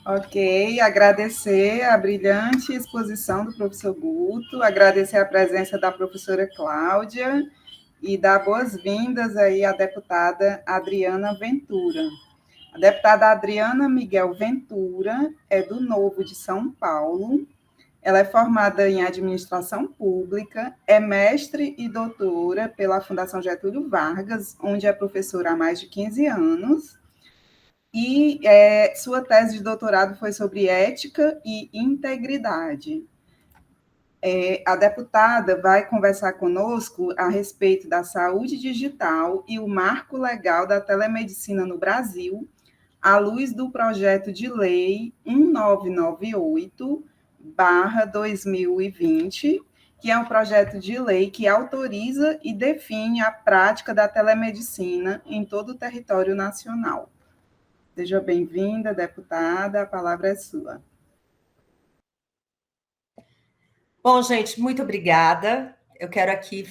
Ok, agradecer a brilhante exposição do professor Guto, agradecer a presença da professora Cláudia e dar boas-vindas aí à deputada Adriana Ventura. A deputada Adriana Miguel Ventura é do Novo de São Paulo. Ela é formada em administração pública, é mestre e doutora pela Fundação Getúlio Vargas, onde é professora há mais de 15 anos. E sua tese de doutorado foi sobre ética e integridade. A deputada vai conversar conosco a respeito da saúde digital e o marco legal da telemedicina no Brasil, à luz do projeto de lei 1998/2020, que é um projeto de lei que autoriza e define a prática da telemedicina em todo o território nacional. Seja bem-vinda, deputada, a palavra é sua. Bom, gente, muito obrigada. Eu quero aqui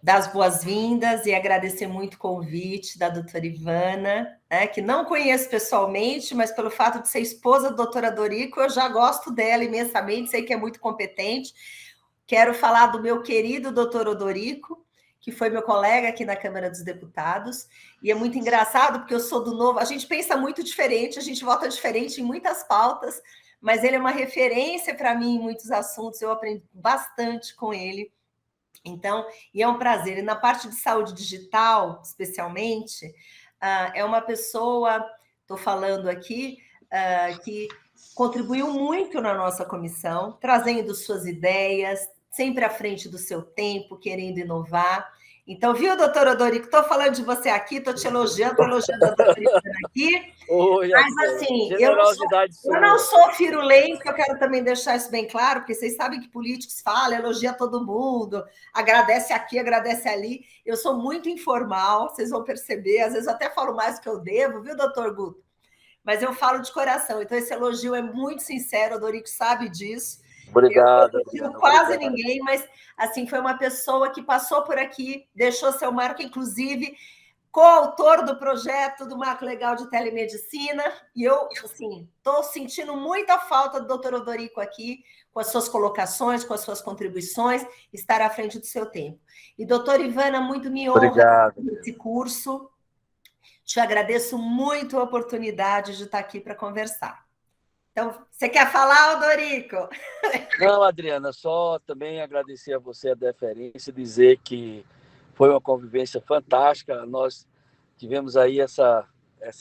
dar as boas-vindas e agradecer muito o convite da doutora Ivana, né, que não conheço pessoalmente, mas pelo fato de ser esposa do doutora Dorico, eu já gosto dela imensamente, sei que é muito competente. Quero falar do meu querido doutor Odorico, que foi meu colega aqui na Câmara dos Deputados, e é muito engraçado, porque eu sou do Novo, a gente pensa muito diferente, a gente vota diferente em muitas pautas, mas ele é uma referência para mim em muitos assuntos, eu aprendi bastante com ele. Então, e é um prazer. E na parte de saúde digital, especialmente, é uma pessoa, estou falando aqui, que contribuiu muito na nossa comissão, trazendo suas ideias, sempre à frente do seu tempo, querendo inovar. Então, viu, doutor Odorico? Estou falando de você aqui, estou te elogiando, estou elogiando a doutora Ivana aqui. Oi, mas, assim, eu não sou firulento, eu quero também deixar isso bem claro, porque vocês sabem que políticos falam, elogia todo mundo, agradece aqui, agradece ali. Eu sou muito informal, vocês vão perceber, às vezes eu até falo mais do que eu devo, viu, doutor Guto? Mas eu falo de coração, então esse elogio é muito sincero, o Dorico sabe disso. Obrigado. Eu não quase ninguém, mas assim, foi uma pessoa que passou por aqui, deixou seu marco, inclusive coautor do projeto do Marco Legal de Telemedicina, e eu, assim, estou sentindo muita falta do doutor Odorico aqui, com as suas colocações, com as suas contribuições, estar à frente do seu tempo. E, doutora Ivana, muito me honra esse curso, te agradeço muito a oportunidade de estar aqui para conversar. Então, você quer falar, Odorico? Não, Adriana, só também agradecer a você a deferência, dizer que foi uma convivência fantástica. Nós tivemos aí essa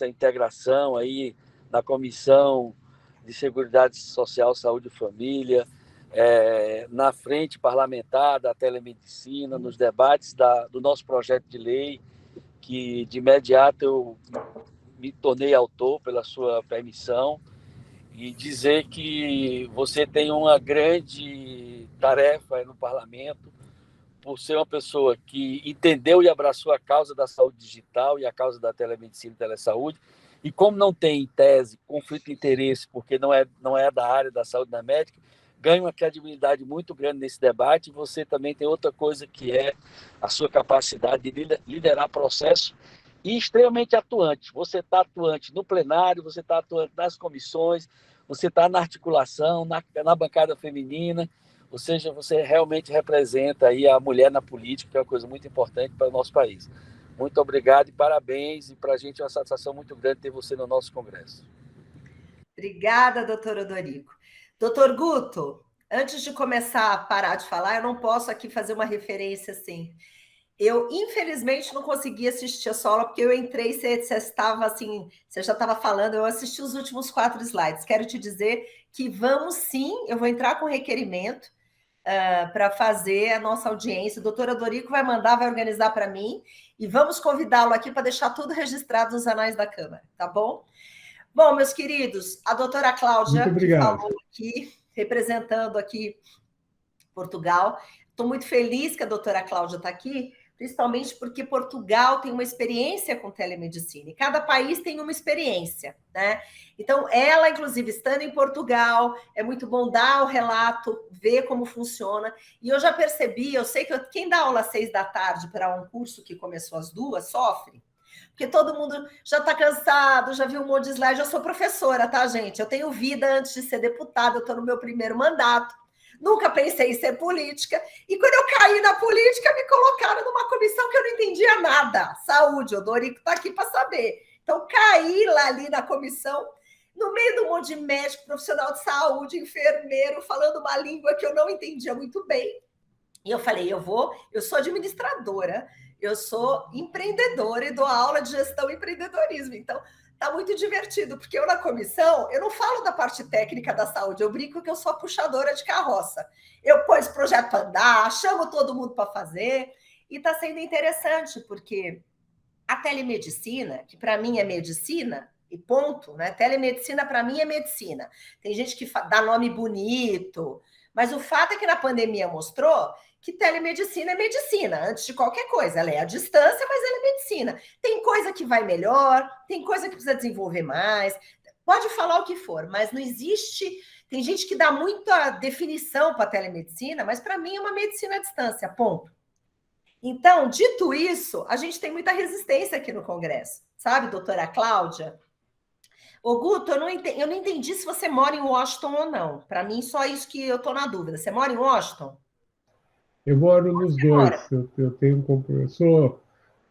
integração aí na Comissão de Seguridade Social, Saúde e Família, na frente parlamentar da telemedicina, nos debates do nosso projeto de lei, que de imediato eu me tornei autor pela sua permissão, e dizer que você tem uma grande tarefa no parlamento, por ser uma pessoa que entendeu e abraçou a causa da saúde digital e a causa da telemedicina e telesaúde, e como não tem, em tese, conflito de interesse, porque não é da área da saúde da médica, ganha uma credibilidade muito grande nesse debate. Você também tem outra coisa, que é a sua capacidade de liderar processo e extremamente atuante. Você está atuante no plenário, você está atuante nas comissões, você está na articulação, na bancada feminina, ou seja, você realmente representa aí a mulher na política, que é uma coisa muito importante para o nosso país. Muito obrigado e parabéns, e para a gente é uma satisfação muito grande ter você no nosso congresso. Obrigada, doutor Odorico. Doutor Guto, antes de começar a parar de falar, eu não posso aqui fazer uma referência assim. Eu, infelizmente, não consegui assistir a sua aula, porque eu entrei, você estava assim, você já estava falando, eu assisti os últimos 4 slides. Quero te dizer que vamos sim, eu vou entrar com requerimento para fazer a nossa audiência. O doutor Odorico vai mandar, vai organizar para mim, e vamos convidá-lo aqui para deixar tudo registrado nos anais da Câmara, tá bom? Bom, meus queridos, a doutora Cláudia, que falou aqui, representando aqui Portugal. Estou muito feliz que a doutora Cláudia está aqui, principalmente porque Portugal tem uma experiência com telemedicina, e cada país tem uma experiência, né? Então, ela, inclusive, estando em Portugal, é muito bom dar o relato, ver como funciona, e eu já percebi, eu sei que quem dá aula às 6 da tarde para um curso que começou às 2, sofre, porque todo mundo já está cansado, já viu um monte de slide. Eu sou professora, tá, gente? Eu tenho vida antes de ser deputada, eu estou no meu primeiro mandato. Nunca pensei em ser política. E quando eu caí na política, me colocaram numa comissão que eu não entendia nada. Saúde, o Dorico está aqui para saber. Então, caí lá ali na comissão, no meio de um monte de médico, profissional de saúde, enfermeiro, falando uma língua que eu não entendia muito bem. E eu falei, eu sou administradora, eu sou empreendedora e dou aula de gestão e empreendedorismo. Então, tá muito divertido, porque eu na comissão, eu não falo da parte técnica da saúde, eu brinco que eu sou a puxadora de carroça. Eu ponho esse projeto para andar, chamo todo mundo para fazer, e está sendo interessante, porque a telemedicina, que para mim é medicina, e ponto, né? Telemedicina para mim é medicina. Tem gente que dá nome bonito, mas o fato é que na pandemia mostrou que telemedicina é medicina, antes de qualquer coisa. Ela é à distância, mas ela é medicina. Tem coisa que vai melhor, tem coisa que precisa desenvolver mais, pode falar o que for, mas não existe... Tem gente que dá muita definição para a telemedicina, mas para mim é uma medicina à distância, ponto. Então, dito isso, a gente tem muita resistência aqui no Congresso, sabe, doutora Cláudia? Ô, Guto, eu não entendi se você mora em Washington ou não. Para mim, só isso que eu estou na dúvida. Você mora em Washington? Eu moro nos dois. Eu sou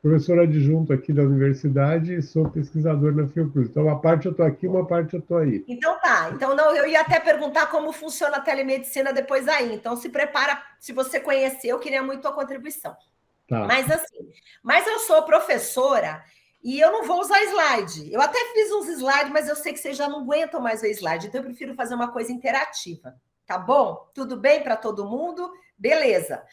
professor adjunto aqui da universidade e sou pesquisador na Fiocruz. Então, uma parte eu estou aqui, uma parte eu estou aí. Então tá. Então, não, eu ia até perguntar como funciona a telemedicina depois aí. Então, se prepara, se você conhecer, eu queria muito a contribuição. Tá. Mas eu sou professora e eu não vou usar slide. Eu até fiz uns slides, mas eu sei que vocês já não aguentam mais ver slide, então eu prefiro fazer uma coisa interativa. Tá bom? Tudo bem para todo mundo? Beleza.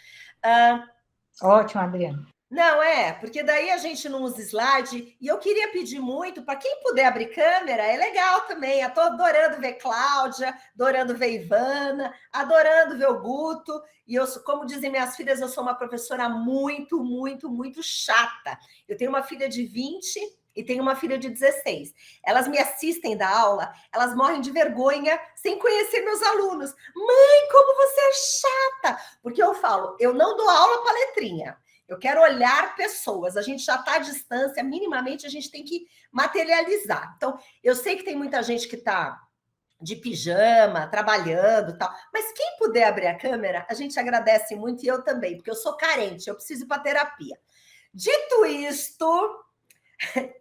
Ótimo, Adriana. Não, porque daí a gente não usa slide, e eu queria pedir muito, para quem puder abrir câmera, é legal também, eu estou adorando ver Cláudia, adorando ver Ivana, adorando ver o Guto, e eu, como dizem minhas filhas, eu sou uma professora muito, muito, muito chata. Eu tenho uma filha de 20 e tenho uma filha de 16. Elas me assistem da aula, elas morrem de vergonha sem conhecer meus alunos. Mãe, como você é chata! Porque eu falo, eu não dou aula para letrinha. Eu quero olhar pessoas, a gente já está à distância, minimamente a gente tem que materializar. Então, eu sei que tem muita gente que está de pijama, trabalhando e tal, mas quem puder abrir a câmera, a gente agradece muito, e eu também, porque eu sou carente, eu preciso ir para terapia. Dito isto,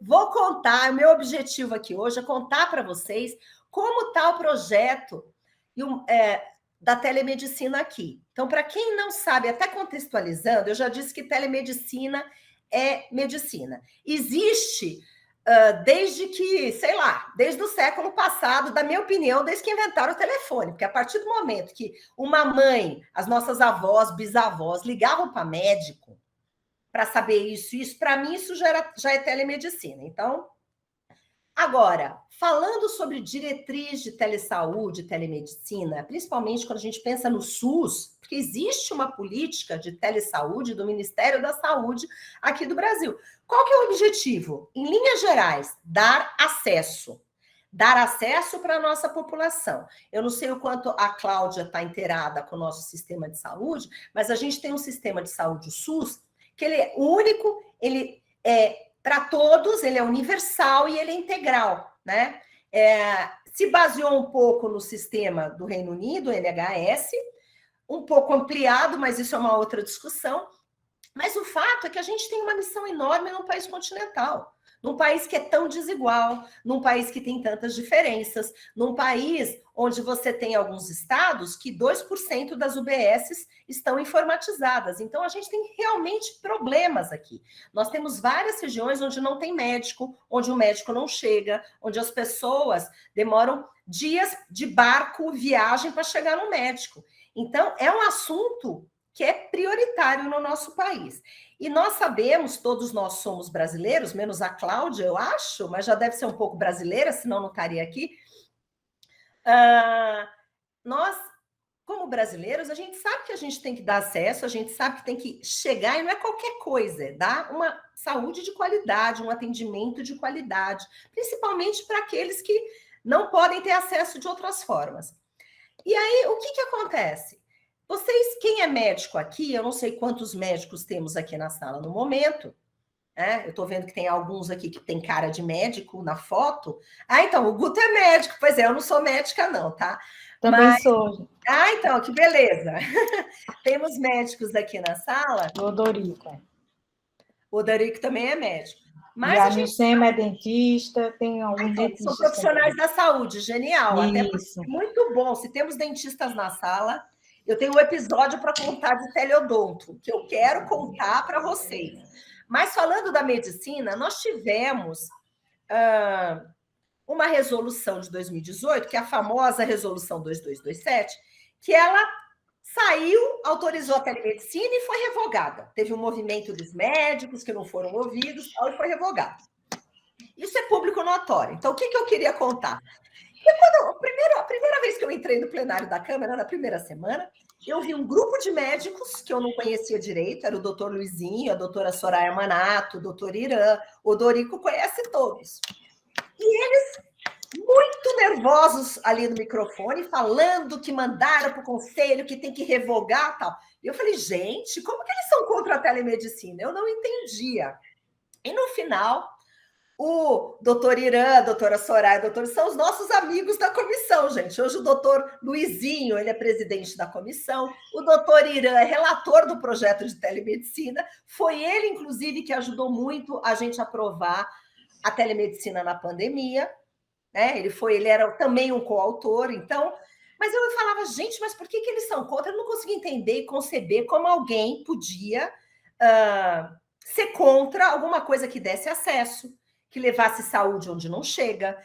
vou contar, o meu objetivo aqui hoje é contar para vocês como está o projeto da telemedicina aqui. Então, para quem não sabe, até contextualizando, eu já disse que telemedicina é medicina. Existe desde que, sei lá, desde o século passado, da minha opinião, desde que inventaram o telefone, porque a partir do momento que uma mãe, as nossas avós, bisavós, ligavam para médico para saber isso, para mim isso já é telemedicina. Então, agora, falando sobre diretriz de telesaúde, telemedicina, principalmente quando a gente pensa no SUS, porque existe uma política de telesaúde do Ministério da Saúde aqui do Brasil. Qual que é o objetivo? Em linhas gerais, dar acesso para a nossa população. Eu não sei o quanto a Cláudia está inteirada com o nosso sistema de saúde, mas a gente tem um sistema de saúde, o SUS, que ele é único, ele é para todos, ele é universal e ele é integral, né? Se baseou um pouco no sistema do Reino Unido, o NHS, um pouco ampliado, mas isso é uma outra discussão. Mas o fato é que a gente tem uma missão enorme num país continental, num país que é tão desigual, num país que tem tantas diferenças, num país onde você tem alguns estados que 2% das UBSs estão informatizadas. Então, a gente tem realmente problemas aqui. Nós temos várias regiões onde não tem médico, onde o médico não chega, onde as pessoas demoram dias de barco, viagem para chegar no médico. Então, é um assunto que é prioritário no nosso país. E nós sabemos, todos nós somos brasileiros, menos a Cláudia, eu acho, mas já deve ser um pouco brasileira, senão não estaria aqui. Nós, como brasileiros, a gente sabe que a gente tem que dar acesso, a gente sabe que tem que chegar, e não é qualquer coisa, é dar uma saúde de qualidade, um atendimento de qualidade, principalmente para aqueles que não podem ter acesso de outras formas. E aí, o que acontece? Vocês, quem é médico aqui, eu não sei quantos médicos temos aqui na sala no momento, Eu estou vendo que tem alguns aqui que tem cara de médico na foto. Então, o Guto é médico. Pois é, eu não sou médica não, tá? Também sou. Então, que beleza. Temos médicos aqui na sala. O Odorico. O Odorico também é médico. Mas e a Nilcema é dentista, tem alguns dentistas. São profissionais da saúde, genial. Isso. Até muito bom. Se temos dentistas na sala, eu tenho um episódio para contar de teleodonto, que eu quero contar para vocês. Mas falando da medicina, nós tivemos uma resolução de 2018, que é a famosa resolução 2227, que ela saiu, autorizou a telemedicina e foi revogada. Teve um movimento dos médicos que não foram ouvidos e foi revogado. Isso é público notório. Então, o que eu queria contar? A primeira vez que eu entrei no plenário da Câmara, na primeira semana, eu vi um grupo de médicos que eu não conhecia direito, era o doutor Luizinho, a doutora Soraya Manato, o doutor Irã, o Dorico conhece todos. E eles, muito nervosos ali no microfone, falando que mandaram para o conselho, que tem que revogar e tal. E eu falei, gente, como que eles são contra a telemedicina? Eu não entendia. E no final, o doutor Irã, a doutora Soraya, são os nossos amigos da comissão, gente. Hoje o doutor Luizinho, ele é presidente da comissão, o doutor Irã é relator do projeto de telemedicina, foi ele, inclusive, que ajudou muito a gente a aprovar a telemedicina na pandemia, né? Ele era também um coautor, então... Mas eu falava, gente, mas por que eles são contra? Eu não conseguia entender e conceber como alguém podia ser contra alguma coisa que desse acesso, que levasse saúde onde não chega,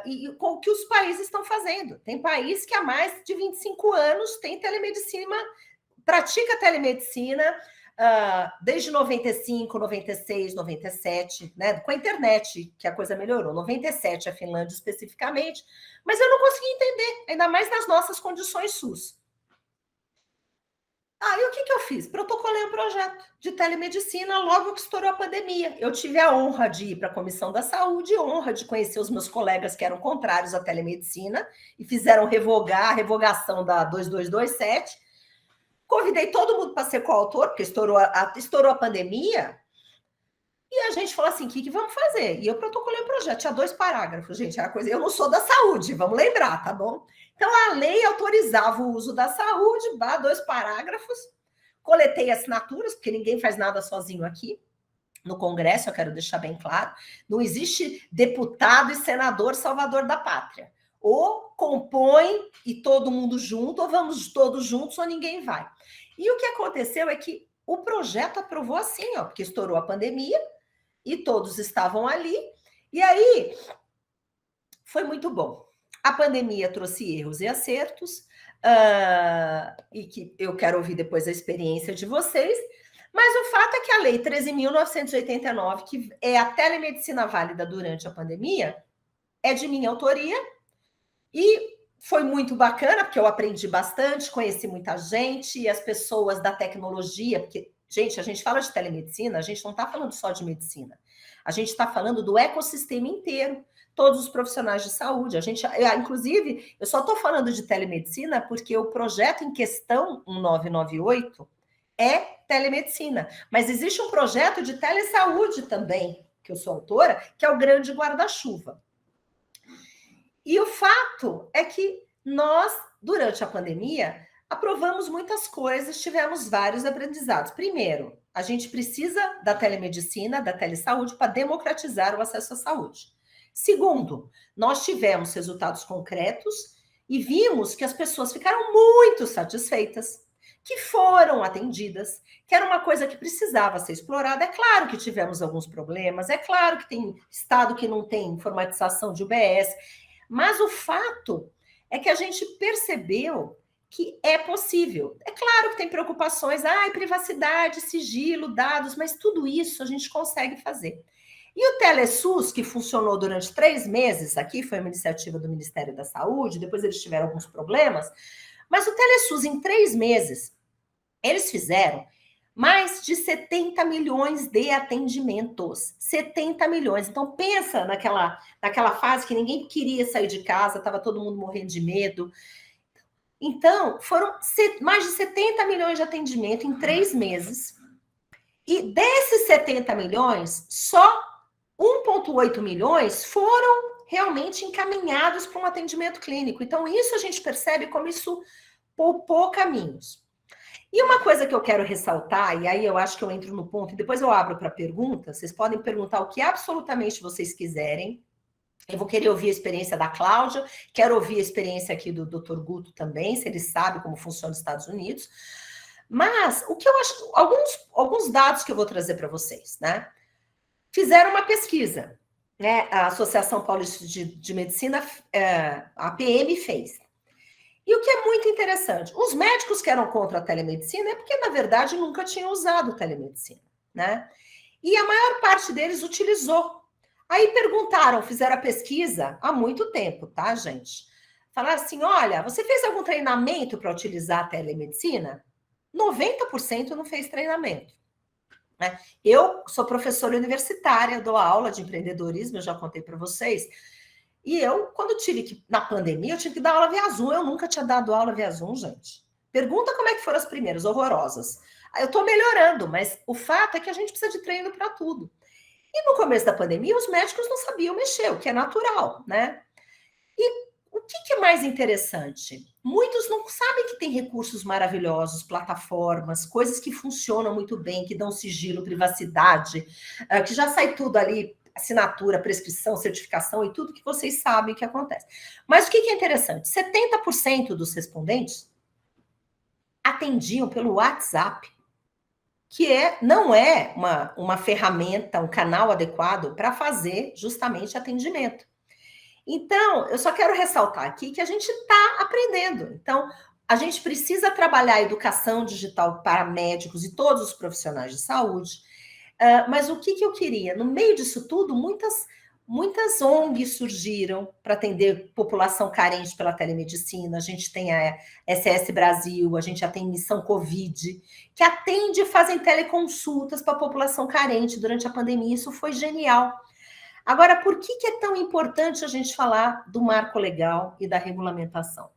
e com o que os países estão fazendo. Tem país que há mais de 25 anos tem telemedicina, pratica telemedicina desde 95, 96, 97, né? Com a internet, que a coisa melhorou. 97 a Finlândia especificamente, mas eu não consegui entender, ainda mais nas nossas condições SUS. E o que eu fiz? Protocolei um projeto de telemedicina logo que estourou a pandemia. Eu tive a honra de ir para a Comissão da Saúde, a honra de conhecer os meus colegas que eram contrários à telemedicina e fizeram a revogação da 2227. Convidei todo mundo para ser coautor, porque estourou a pandemia, e a gente falou assim, o que vamos fazer? E eu protocolei um projeto, tinha 2 parágrafos, gente, era coisa, eu não sou da saúde, vamos lembrar, tá bom? Então, a lei autorizava o uso da saúde, 2 parágrafos, coletei assinaturas, porque ninguém faz nada sozinho aqui, no Congresso, eu quero deixar bem claro, não existe deputado e senador salvador da pátria. Ou compõe e todo mundo junto, ou vamos todos juntos, ou ninguém vai. E o que aconteceu é que o projeto aprovou assim, porque estourou a pandemia, e todos estavam ali, e aí foi muito bom. A pandemia trouxe erros e acertos, e que eu quero ouvir depois a experiência de vocês, mas o fato é que a Lei 13.989, que é a telemedicina válida durante a pandemia, é de minha autoria, e foi muito bacana, porque eu aprendi bastante, conheci muita gente, e as pessoas da tecnologia, porque, gente, a gente fala de telemedicina, a gente não está falando só de medicina, a gente está falando do ecossistema inteiro, todos os profissionais de saúde. Inclusive, eu só estou falando de telemedicina porque o projeto em questão, 1998, é telemedicina, mas existe um projeto de telesaúde também, que eu sou autora, que é o Grande Guarda-Chuva. E o fato é que nós, durante a pandemia, aprovamos muitas coisas, tivemos vários aprendizados. Primeiro, a gente precisa da telemedicina, da telesaúde, para democratizar o acesso à saúde. Segundo, nós tivemos resultados concretos e vimos que as pessoas ficaram muito satisfeitas, que foram atendidas, que era uma coisa que precisava ser explorada. É claro que tivemos alguns problemas, é claro que tem estado que não tem informatização de UBS, mas o fato é que a gente percebeu que é possível. É claro que tem preocupações, privacidade, sigilo, dados, mas tudo isso a gente consegue fazer. E o TeleSUS, que funcionou durante 3 meses aqui, foi uma iniciativa do Ministério da Saúde, depois eles tiveram alguns problemas, mas o TeleSUS, em 3 meses, eles fizeram mais de 70 milhões de atendimentos. 70 milhões. Então, pensa naquela fase que ninguém queria sair de casa, estava todo mundo morrendo de medo. Então, foram mais de 70 milhões de atendimento em 3 meses. E desses 70 milhões, só 1,8 milhões foram realmente encaminhados para um atendimento clínico. Então, isso a gente percebe como isso poupou caminhos. E uma coisa que eu quero ressaltar, e aí eu acho que eu entro no ponto, e depois eu abro para perguntas, vocês podem perguntar o que absolutamente vocês quiserem. Eu vou querer ouvir a experiência da Cláudia, quero ouvir a experiência aqui do Dr. Guto também, se ele sabe como funciona os Estados Unidos. Mas o que eu acho, alguns dados que eu vou trazer para vocês, né? Fizeram uma pesquisa, né? A Associação Paulista de Medicina, a APM, fez. E o que é muito interessante, os médicos que eram contra a telemedicina é porque, na verdade, nunca tinham usado telemedicina, né? E a maior parte deles utilizou. Aí perguntaram, fizeram a pesquisa há muito tempo, tá, gente? Falaram assim, olha, você fez algum treinamento para utilizar a telemedicina? 90% não fez treinamento. Né? Eu sou professora universitária, dou aula de empreendedorismo, eu já contei para vocês. E eu, quando tive que, na pandemia, eu tive que dar aula via Zoom. Eu nunca tinha dado aula via Zoom, gente. Pergunta como é que foram as primeiras, horrorosas. Eu estou melhorando, mas o fato é que a gente precisa de treino para tudo. E no começo da pandemia, os médicos não sabiam mexer, o que é natural, né? E o que é mais interessante? Muitos não sabem que tem recursos maravilhosos, plataformas, coisas que funcionam muito bem, que dão sigilo, privacidade, que já sai tudo ali, assinatura, prescrição, certificação e tudo que vocês sabem que acontece. Mas o que é interessante? 70% dos respondentes atendiam pelo WhatsApp, que não é uma ferramenta, um canal adequado para fazer justamente atendimento. Então, eu só quero ressaltar aqui que a gente está aprendendo. Então, a gente precisa trabalhar a educação digital para médicos e todos os profissionais de saúde. Mas o que eu queria? No meio disso tudo, muitas ONGs surgiram para atender população carente pela telemedicina. A gente tem a SS Brasil, a gente já tem Missão Covid, que atende e fazem teleconsultas para a população carente durante a pandemia. Isso foi genial. Agora, por que é tão importante a gente falar do marco legal e da regulamentação?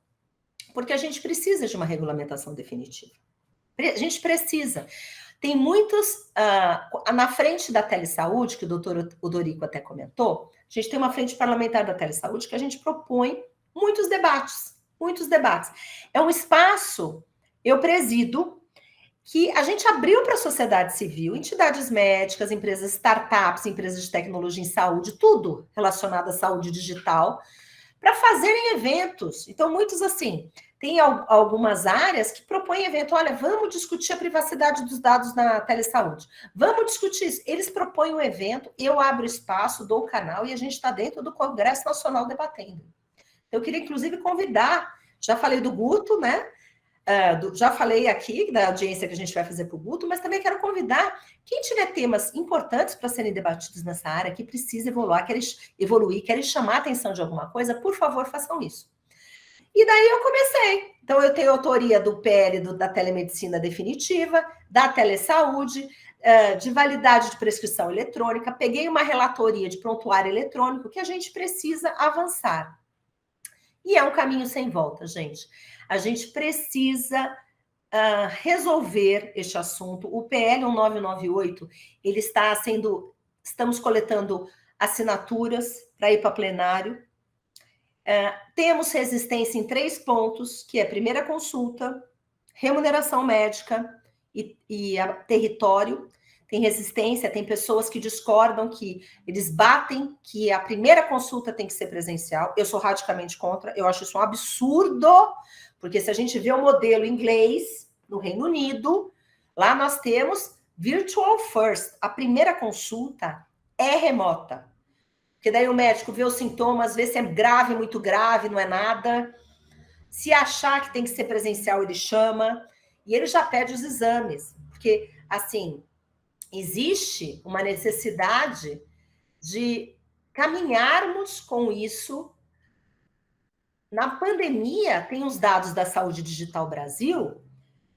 Porque a gente precisa de uma regulamentação definitiva. A gente precisa. Tem muitos... na frente da telesaúde, que o doutor Odorico até comentou, a gente tem uma frente parlamentar da telesaúde que a gente propõe muitos debates. É um espaço, eu presido, que a gente abriu para a sociedade civil, entidades médicas, empresas startups, empresas de tecnologia em saúde, tudo relacionado à saúde digital, para fazerem eventos. Então, muitos assim, tem algumas áreas que propõem evento, olha, vamos discutir a privacidade dos dados na telesaúde, vamos discutir isso. Eles propõem um evento, eu abro espaço, dou o canal e a gente está dentro do Congresso Nacional debatendo. Eu queria, inclusive, convidar, já falei do Guto, né? Já falei aqui da audiência que a gente vai fazer para o Guto, mas também quero convidar quem tiver temas importantes para serem debatidos nessa área, que precisa evoluir, querem chamar a atenção de alguma coisa, por favor, façam isso. E daí eu comecei. Então, eu tenho autoria do PL da telemedicina definitiva, da telesaúde, de validade de prescrição eletrônica, peguei uma relatoria de prontuário eletrônico que a gente precisa avançar. E é um caminho sem volta, gente. A gente precisa resolver este assunto. O PL 1998, ele estamos coletando assinaturas para ir para plenário. Temos resistência em 3 pontos, que é primeira consulta, remuneração médica e território. Tem resistência, tem pessoas que discordam, que eles batem que a primeira consulta tem que ser presencial. Eu sou radicalmente contra, eu acho isso um absurdo, porque se a gente vê o modelo inglês, no Reino Unido, lá nós temos virtual first. A primeira consulta é remota. Porque daí o médico vê os sintomas, vê se é grave, muito grave, não é nada. Se achar que tem que ser presencial, ele chama. E ele já pede os exames. Porque, assim, existe uma necessidade de caminharmos com isso. Na pandemia, tem os dados da Saúde Digital Brasil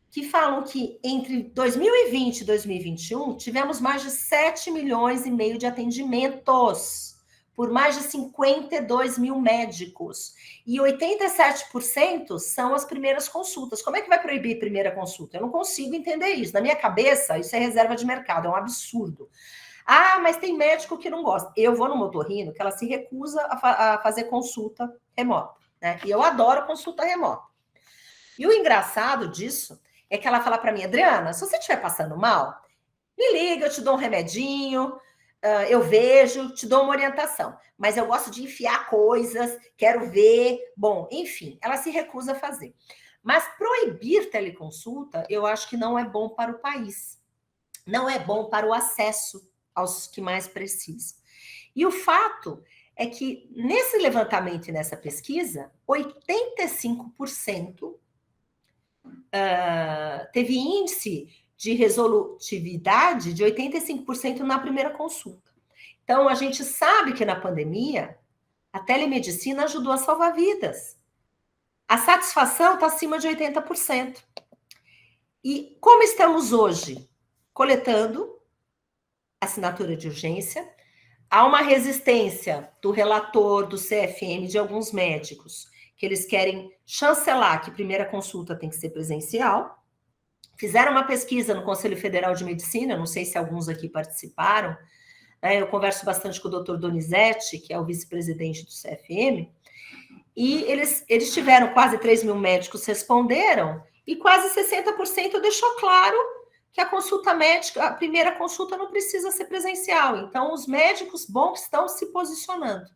que falam que entre 2020 e 2021 tivemos mais de 7,5 milhões de atendimentos por mais de 52 mil médicos. E 87% são as primeiras consultas. Como é que vai proibir primeira consulta? Eu não consigo entender isso. Na minha cabeça, isso é reserva de mercado, é um absurdo. Ah, mas tem médico que não gosta. Eu vou no otorrino que ela se recusa a fazer consulta remota, né? E eu adoro consulta remota. E o engraçado disso é que ela fala para mim, Adriana, se você estiver passando mal, me liga, eu te dou um remedinho, eu vejo, te dou uma orientação. Mas eu gosto de enfiar coisas, quero ver. Bom, enfim, ela se recusa a fazer. Mas proibir teleconsulta, eu acho que não é bom para o país. Não é bom para o acesso aos que mais precisam. E o fato é que nesse levantamento e nessa pesquisa, 85% teve índice de resolutividade de 85% na primeira consulta. Então, a gente sabe que na pandemia, a telemedicina ajudou a salvar vidas. A satisfação está acima de 80%. E como estamos hoje? Coletando assinatura de urgência, há uma resistência do relator do CFM, de alguns médicos, que eles querem chancelar que primeira consulta tem que ser presencial. Fizeram uma pesquisa no Conselho Federal de Medicina, não sei se alguns aqui participaram, né? Eu converso bastante com o Dr. Donizete, que é o vice-presidente do CFM, e eles tiveram quase 3 mil médicos responderam, e quase 60% deixou claro que a consulta médica, a primeira consulta não precisa ser presencial. Então, os médicos bons estão se posicionando.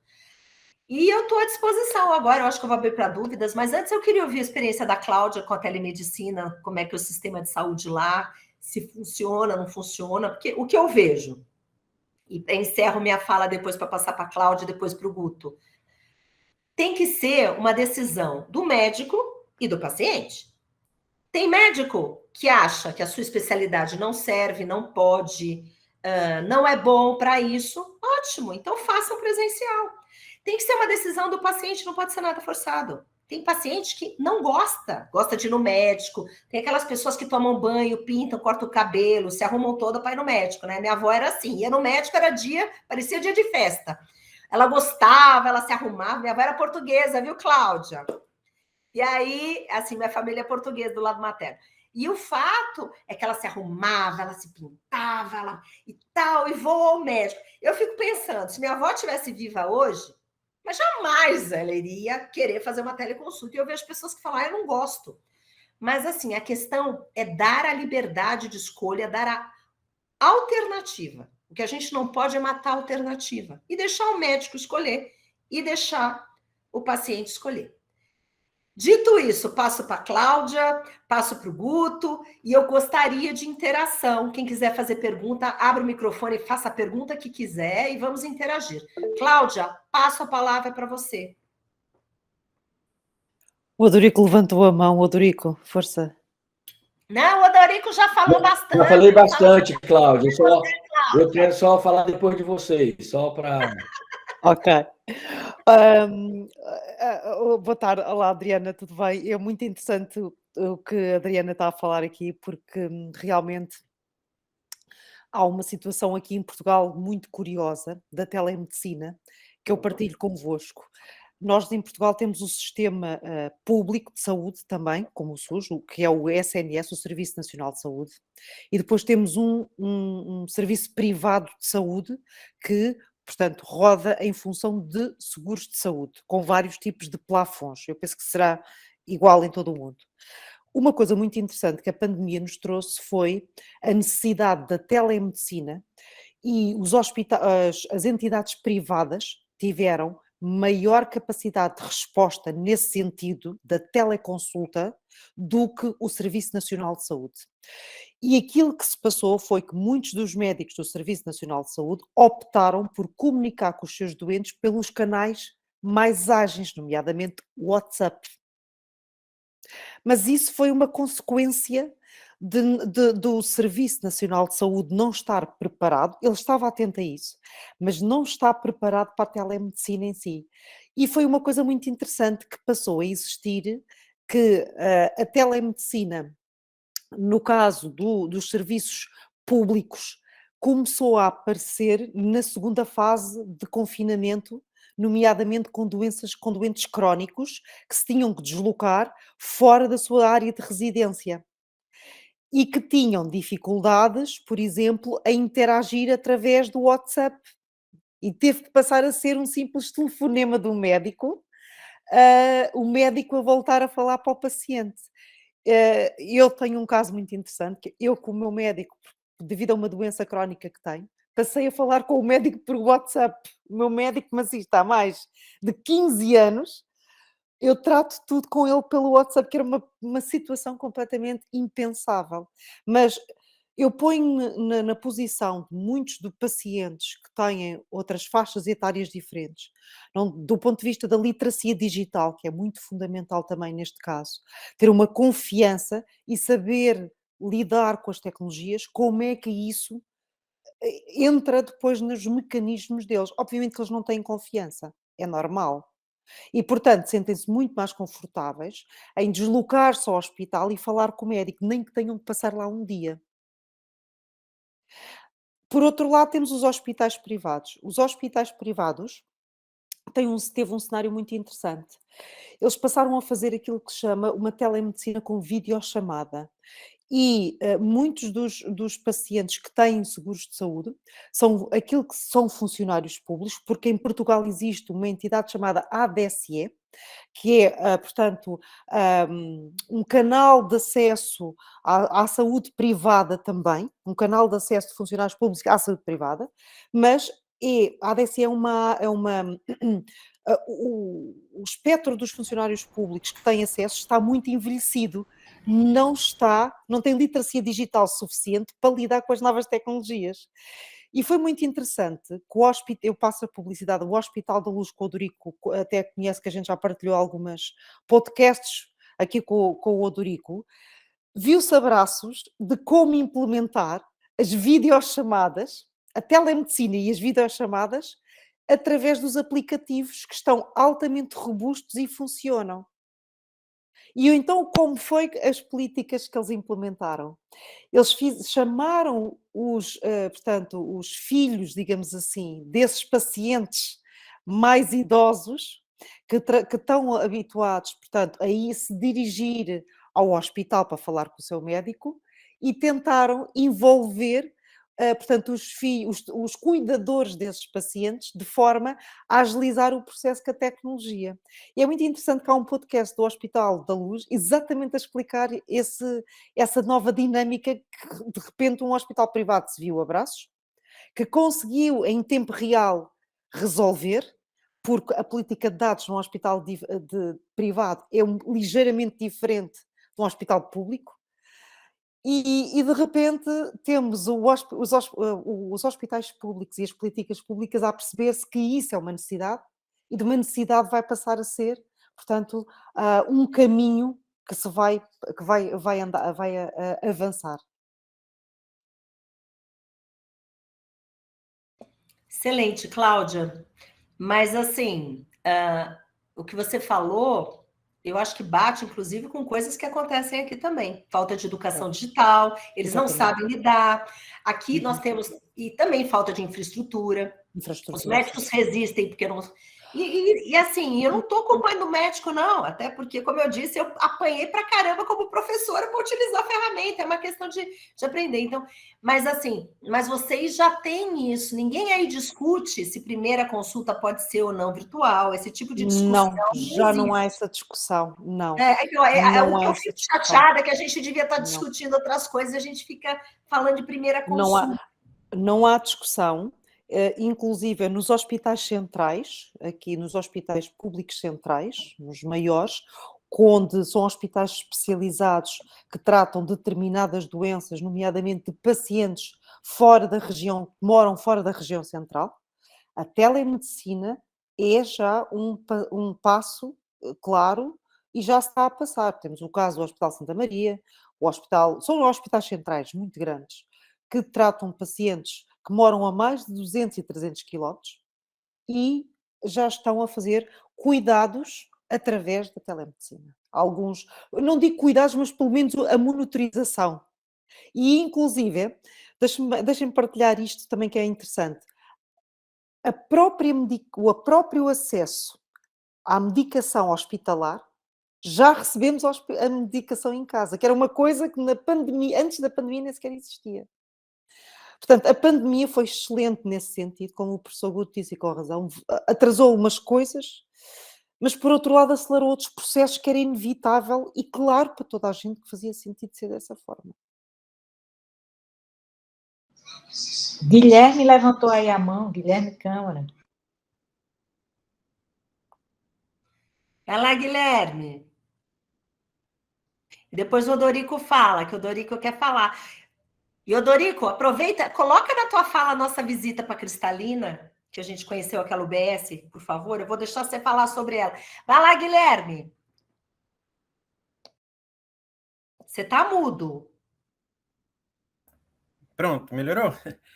E eu estou à disposição agora, eu acho que eu vou abrir para dúvidas, mas antes eu queria ouvir a experiência da Cláudia com a telemedicina, como é que é o sistema de saúde lá, se funciona, não funciona, porque o que eu vejo, e encerro minha fala depois para passar para a Cláudia, depois para o Guto, tem que ser uma decisão do médico e do paciente. Tem médico que acha que a sua especialidade não serve, não pode, não é bom para isso, ótimo, então façam presencial. Tem que ser uma decisão do paciente, não pode ser nada forçado. Tem paciente que não gosta de ir no médico, tem aquelas pessoas que tomam banho, pintam, cortam o cabelo, se arrumam toda para ir no médico, né? Minha avó era assim, ia no médico, era parecia dia de festa. Ela gostava, ela se arrumava, minha avó era portuguesa, viu, Cláudia? E aí, assim, minha família é portuguesa do lado materno. E o fato é que ela se arrumava, ela se pintava, e tal, e voou ao médico. Eu fico pensando, se minha avó estivesse viva hoje, mas jamais ela iria querer fazer uma teleconsulta. E eu vejo pessoas que falam, eu não gosto. Mas, assim, a questão é dar a liberdade de escolha, dar a alternativa. O que a gente não pode é matar a alternativa. E deixar o médico escolher e deixar o paciente escolher. Dito isso, passo para a Cláudia, passo para o Guto, e eu gostaria de interação. Quem quiser fazer pergunta, abra o microfone e faça a pergunta que quiser e vamos interagir. Cláudia, passo a palavra para você. O Odorico levantou a mão. Odorico, força. Não, o Odorico já falou bastante. Eu falei bastante, Cláudia. Eu quero só falar depois de vocês, só para... Ok. Boa tarde. Olá, Adriana, tudo bem? É muito interessante o que a Adriana está a falar aqui, porque realmente há uma situação aqui em Portugal muito curiosa da telemedicina que eu partilho convosco. Nós em Portugal temos um sistema público de saúde também, como o SUS, que é o SNS, o Serviço Nacional de Saúde, e depois temos um serviço privado de saúde que, portanto, roda em função de seguros de saúde, com vários tipos de plafons. Eu penso que será igual em todo o mundo. Uma coisa muito interessante que a pandemia nos trouxe foi a necessidade da telemedicina e as entidades privadas tiveram maior capacidade de resposta nesse sentido da teleconsulta do que o Serviço Nacional de Saúde. E aquilo que se passou foi que muitos dos médicos do Serviço Nacional de Saúde optaram por comunicar com os seus doentes pelos canais mais ágeis, nomeadamente o WhatsApp. Mas isso foi uma consequência do Serviço Nacional de Saúde não estar preparado. Ele estava atento a isso, mas não está preparado para a telemedicina em si. E foi uma coisa muito interessante que passou a existir, que a telemedicina, no caso dos serviços públicos, começou a aparecer na segunda fase de confinamento, nomeadamente com doentes crónicos que se tinham que deslocar fora da sua área de residência e que tinham dificuldades, por exemplo, a interagir através do WhatsApp. E teve que passar a ser um simples telefonema do médico, o médico a voltar a falar para o paciente. Eu tenho um caso muito interessante, que eu com o meu médico, devido a uma doença crónica que tenho, passei a falar com o médico por WhatsApp. O meu médico, mas isto há mais de 15 anos, eu trato tudo com ele pelo WhatsApp, que era uma situação completamente impensável. Mas eu ponho na posição de muitos de pacientes que têm outras faixas etárias diferentes, do ponto de vista da literacia digital, que é muito fundamental também neste caso, ter uma confiança e saber lidar com as tecnologias, como é que isso entra depois nos mecanismos deles. Obviamente que eles não têm confiança, é normal. E, portanto, sentem-se muito mais confortáveis em deslocar-se ao hospital e falar com o médico, nem que tenham que passar lá um dia. Por outro lado, temos os hospitais privados. Os hospitais privados teve um cenário muito interessante. Eles passaram a fazer aquilo que se chama uma telemedicina com videochamada. E muitos dos pacientes que têm seguros de saúde são aquilo que são funcionários públicos, porque em Portugal existe uma entidade chamada ADSE, que é, portanto, um canal de acesso à saúde privada também, um canal de acesso de funcionários públicos à saúde privada, mas a ADSE o espectro dos funcionários públicos que têm acesso está muito envelhecido, não tem literacia digital suficiente para lidar com as novas tecnologias. E foi muito interessante que o hospital, eu passo a publicidade, o Hospital da Luz com o Odorico, até conhece que a gente já partilhou algumas podcasts aqui com o Odorico, viu-se abraços de como implementar as videochamadas, a telemedicina e as videochamadas, através dos aplicativos que estão altamente robustos e funcionam. E então, como foi as políticas que eles implementaram? Eles chamaram portanto, os filhos, digamos assim, desses pacientes mais idosos, que estão habituados, portanto, a ir se dirigir ao hospital para falar com o seu médico, e tentaram envolver, portanto, os cuidadores desses pacientes, de forma a agilizar o processo com a tecnologia. E é muito interessante que há um podcast do Hospital da Luz exatamente a explicar essa nova dinâmica que, de repente, um hospital privado se viu a braços, que conseguiu, em tempo real, resolver, porque a política de dados num hospital privado é ligeiramente diferente de um hospital público, e de repente temos os hospitais públicos e as políticas públicas a perceber-se que isso é uma necessidade, e de uma necessidade vai passar a ser, portanto, um caminho que vai avançar. Excelente, Cláudia. Mas, assim, o que você falou, eu acho que bate, inclusive, com coisas que acontecem aqui também. Falta de educação digital, eles não sabem lidar. Aqui nós temos, e também falta de infraestrutura. Os médicos resistem porque não... E assim, eu não estou culpando o médico, não, até porque, como eu disse, eu apanhei pra caramba como professora para utilizar a ferramenta, é uma questão de aprender. Então, mas assim, vocês já têm isso, ninguém aí discute se primeira consulta pode ser ou não virtual, esse tipo de discussão. Não, já não há essa discussão, não. Eu fico chateada que a gente devia estar discutindo outras coisas, a gente fica falando de primeira consulta. Não há discussão. Inclusive nos hospitais centrais, aqui nos hospitais públicos centrais, nos maiores, onde são hospitais especializados que tratam determinadas doenças, nomeadamente de pacientes fora da região, que moram fora da região central, a telemedicina é já um passo claro e já se está a passar. Temos o caso do Hospital Santa Maria, são hospitais centrais muito grandes, que tratam pacientes que moram a mais de 200 e 300 quilómetros e já estão a fazer cuidados através da telemedicina. Alguns, não digo cuidados, mas pelo menos a monitorização. E, inclusive, Deixem-me partilhar isto também, que é interessante. O próprio acesso à medicação hospitalar, já recebemos a medicação em casa, que era uma coisa que na pandemia, antes da pandemia, nem sequer existia. Portanto, a pandemia foi excelente nesse sentido, como o professor Guto disse, e com razão, atrasou umas coisas, mas por outro lado acelerou outros processos que era inevitável e claro para toda a gente que fazia sentido ser dessa forma. Guilherme levantou aí a mão, Guilherme Câmara. Vai lá, Guilherme. Depois o Odorico fala, que o Odorico quer falar. E, Odorico, aproveita, coloca na tua fala a nossa visita para Cristalina, que a gente conheceu aquela UBS, por favor. Eu vou deixar você falar sobre ela. Vai lá, Guilherme. Você está mudo. Pronto, melhorou?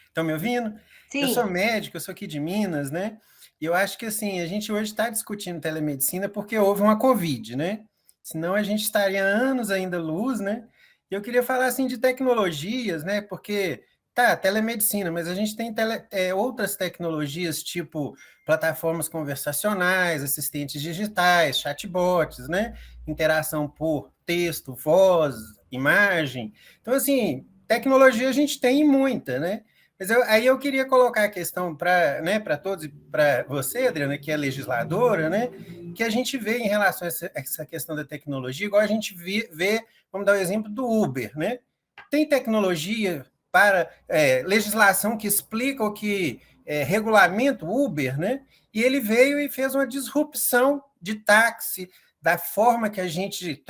Estão me ouvindo? Sim. Eu sou médico, eu sou aqui de Minas, né? E eu acho que, assim, a gente hoje está discutindo telemedicina porque houve uma Covid, né? Senão a gente estaria anos ainda luz, né? E eu queria falar, assim, de tecnologias, né? Porque, telemedicina, mas a gente tem outras tecnologias, tipo plataformas conversacionais, assistentes digitais, chatbots, né? Interação por texto, voz, imagem. Então, assim, tecnologia a gente tem muita, né? Mas aí eu queria colocar a questão para, né, para todos, e para você, Adriana, que é legisladora, né, que a gente vê em relação a essa questão da tecnologia, igual a gente vê, vamos dar o exemplo do Uber, né? Tem tecnologia para legislação que explica o que regulamenta o Uber, né? E ele veio e fez uma disrupção de táxi, da forma que a gente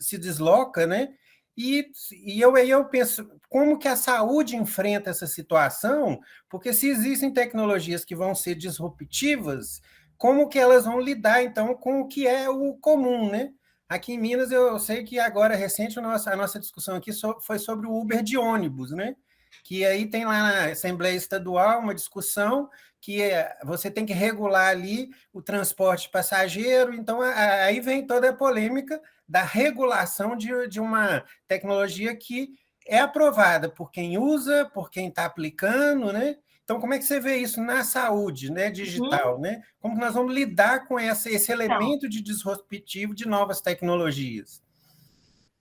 se desloca, né? E eu penso, como que a saúde enfrenta essa situação? Porque se existem tecnologias que vão ser disruptivas, como que elas vão lidar, então, com o que é o comum, né? Aqui em Minas, eu sei que agora, recente, a nossa discussão aqui foi sobre o Uber de ônibus, né? Que aí tem lá na Assembleia Estadual uma discussão que você tem que regular ali o transporte passageiro, então aí vem toda a polêmica da regulação de uma tecnologia que é aprovada por quem usa, por quem está aplicando, né? Então, como é que você vê isso na saúde, né, digital, né? Como que nós vamos lidar com esse elemento de disruptivo de novas tecnologias?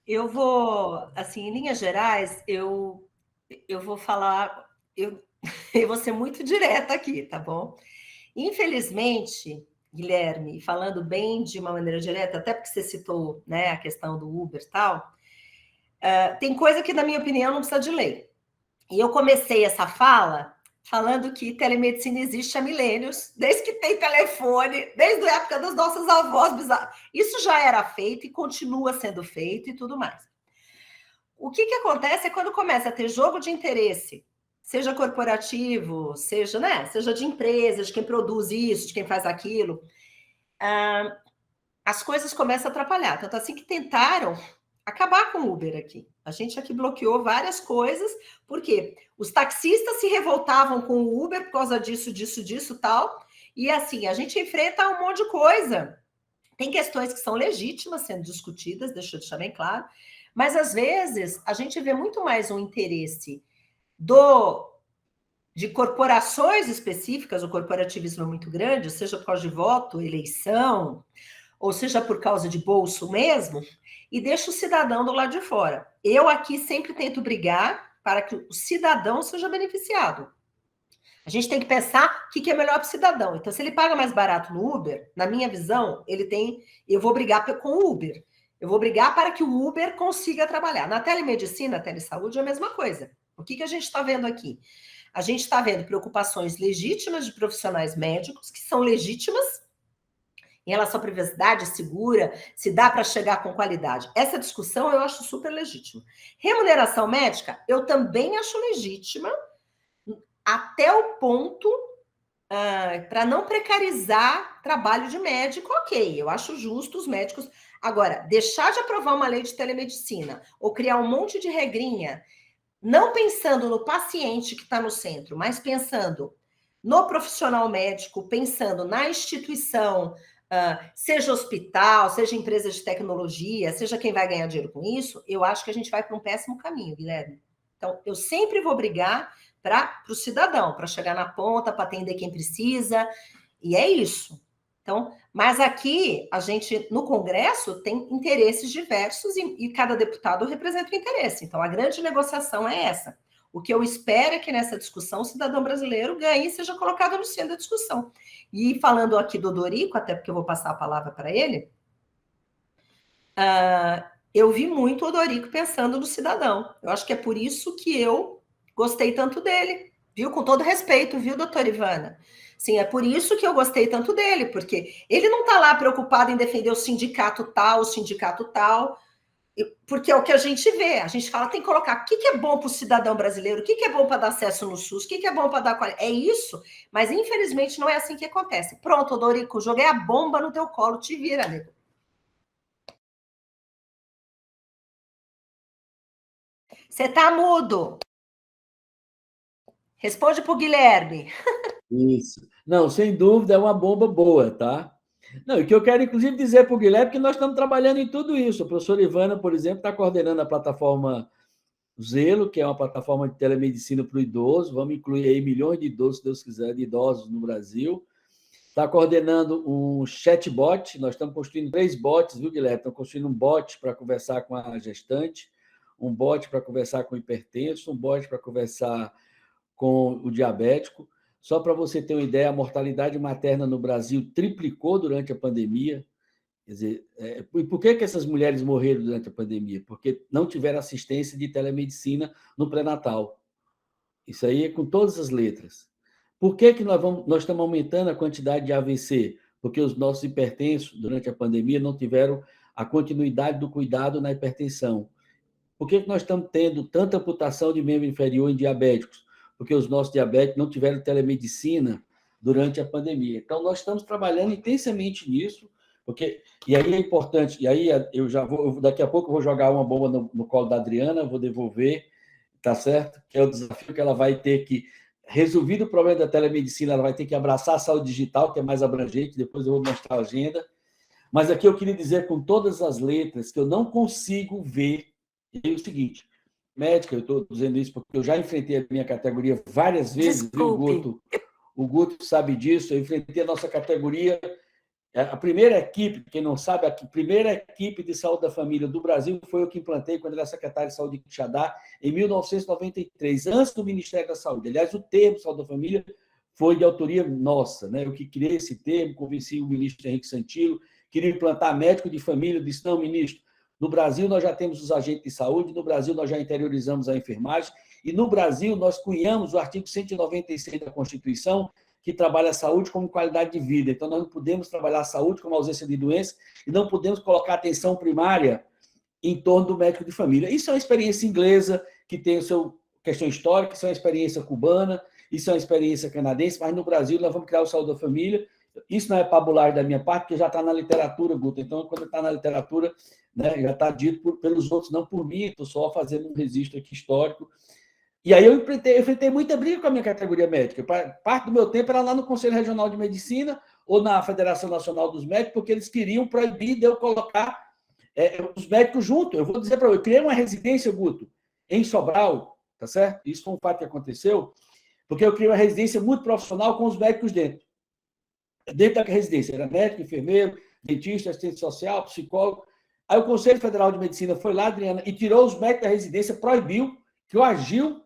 Eu vou, assim, em linhas gerais, eu vou falar, eu vou ser muito direta aqui, tá bom? Infelizmente, Guilherme, falando bem de uma maneira direta, até porque você citou, né, a questão do Uber e tal, tem coisa que, na minha opinião, não precisa de lei. E eu comecei essa fala falando que telemedicina existe há milênios, desde que tem telefone, desde a época dos nossos avós bizarros. Isso já era feito e continua sendo feito e tudo mais. O que acontece é quando começa a ter jogo de interesse, seja corporativo, seja, né, seja de empresa, de quem produz isso, de quem faz aquilo, as coisas começam a atrapalhar. Tanto assim que tentaram acabar com o Uber aqui. A gente aqui bloqueou várias coisas, porque os taxistas se revoltavam com o Uber por causa disso, tal, e assim, a gente enfrenta um monte de coisa. Tem questões que são legítimas sendo discutidas, deixa eu deixar bem claro, mas às vezes a gente vê muito mais um interesse de corporações específicas, o corporativismo é muito grande, seja por causa de voto, eleição, ou seja por causa de bolso mesmo, e deixa o cidadão do lado de fora. Eu aqui sempre tento brigar para que o cidadão seja beneficiado. A gente tem que pensar o que é melhor para o cidadão. Então, se ele paga mais barato no Uber, na minha visão, eu vou brigar com o Uber. Eu vou brigar para que o Uber consiga trabalhar. Na telemedicina, telesaúde é a mesma coisa. O que a gente está vendo aqui? A gente está vendo preocupações legítimas de profissionais médicos, que são legítimas, em relação à privacidade segura, se dá para chegar com qualidade. Essa discussão eu acho super legítima. Remuneração médica, eu também acho legítima, até o ponto para não precarizar trabalho de médico, ok, eu acho justo os médicos. Agora, deixar de aprovar uma lei de telemedicina ou criar um monte de regrinha, não pensando no paciente que está no centro, mas pensando no profissional médico, pensando na instituição, seja hospital, seja empresa de tecnologia, seja quem vai ganhar dinheiro com isso, eu acho que a gente vai para um péssimo caminho, Guilherme. Então, eu sempre vou brigar para o cidadão, para chegar na ponta, para atender quem precisa, e é isso. Então, mas aqui, a gente, no Congresso, tem interesses diversos e cada deputado representa um interesse. Então, a grande negociação é essa. O que eu espero é que nessa discussão o cidadão brasileiro ganhe e seja colocado no centro da discussão. E falando aqui do Dorico, até porque eu vou passar a palavra para ele, eu vi muito o Dorico pensando no cidadão. Eu acho que é por isso que eu gostei tanto dele, viu? Com todo respeito, viu, doutora Ivana? Sim, é por isso que eu gostei tanto dele, porque ele não está lá preocupado em defender o sindicato tal, porque é o que a gente vê. A gente fala, tem que colocar o que é bom para o cidadão brasileiro, o que é bom para dar acesso no SUS, o que é bom para dar qualidade. É isso, mas infelizmente não é assim que acontece. Pronto, Dorico, joguei a bomba no teu colo, te vira, nego. Você tá mudo. Responde para o Guilherme. Isso. Não, sem dúvida, é uma bomba boa, tá? Não, e que eu quero, inclusive, dizer para o Guilherme que nós estamos trabalhando em tudo isso. A professora Ivana, por exemplo, está coordenando a plataforma Zelo, que é uma plataforma de telemedicina para o idoso. Vamos incluir aí milhões de idosos, se Deus quiser, de idosos no Brasil. Está coordenando um chatbot. Nós estamos construindo 3 bots, viu, Guilherme? Estamos construindo um bot para conversar com a gestante, um bot para conversar com o hipertenso, um bot para conversar com o diabético. Só para você ter uma ideia, a mortalidade materna no Brasil triplicou durante a pandemia. Quer dizer, e por que essas mulheres morreram durante a pandemia? Porque não tiveram assistência de telemedicina no pré-natal. Isso aí é com todas as letras. Por que nós estamos aumentando a quantidade de AVC? Porque os nossos hipertensos, durante a pandemia, não tiveram a continuidade do cuidado na hipertensão. Por que nós estamos tendo tanta amputação de membro inferior em diabéticos? Porque os nossos diabéticos não tiveram telemedicina durante a pandemia. Então, nós estamos trabalhando intensamente nisso, e aí é importante, e aí daqui a pouco eu vou jogar uma bomba no colo da Adriana, vou devolver, tá certo? Que é o desafio que ela vai ter que, resolvido o problema da telemedicina, ela vai ter que abraçar a saúde digital, que é mais abrangente, depois eu vou mostrar a agenda. Mas aqui eu queria dizer com todas as letras que eu não consigo ver o seguinte, médica, eu estou dizendo isso porque eu já enfrentei a minha categoria várias vezes, viu, Guto? O Guto sabe disso, eu enfrentei a nossa categoria, a primeira equipe, quem não sabe, a primeira equipe de saúde da família do Brasil foi eu que implantei quando era secretário de saúde de Quixadá, em 1993, antes do Ministério da Saúde. Aliás, o termo saúde da família foi de autoria nossa, né? Eu que criei esse termo, convenci o ministro Henrique Santilo, queria implantar médico de família, disse, não, ministro, no Brasil nós já temos os agentes de saúde, no Brasil nós já interiorizamos a enfermagem, e no Brasil nós cunhamos o artigo 196 da Constituição, que trabalha a saúde como qualidade de vida. Então, nós não podemos trabalhar a saúde como ausência de doença e não podemos colocar atenção primária em torno do médico de família. Isso é uma experiência inglesa, que tem a sua questão histórica, isso é uma experiência cubana, isso é uma experiência canadense, mas no Brasil nós vamos criar o Saúde da Família. Isso não é pabular da minha parte, porque já está na literatura, Guto. Então, quando está na literatura, né, já está dito pelos outros, não por mim, estou só fazendo um registro aqui histórico. E aí eu enfrentei muita briga com a minha categoria médica. Parte do meu tempo era lá no Conselho Regional de Medicina ou na Federação Nacional dos Médicos, porque eles queriam proibir de eu colocar os médicos juntos. Eu vou dizer para você, eu criei uma residência, Guto, em Sobral, tá certo? Isso foi um fato que aconteceu, porque eu criei uma residência muito profissional com os médicos dentro. Dentro da residência, era médico, enfermeiro, dentista, assistente social, psicólogo. Aí o Conselho Federal de Medicina foi lá, Adriana, e tirou os médicos da residência, proibiu, que agiu,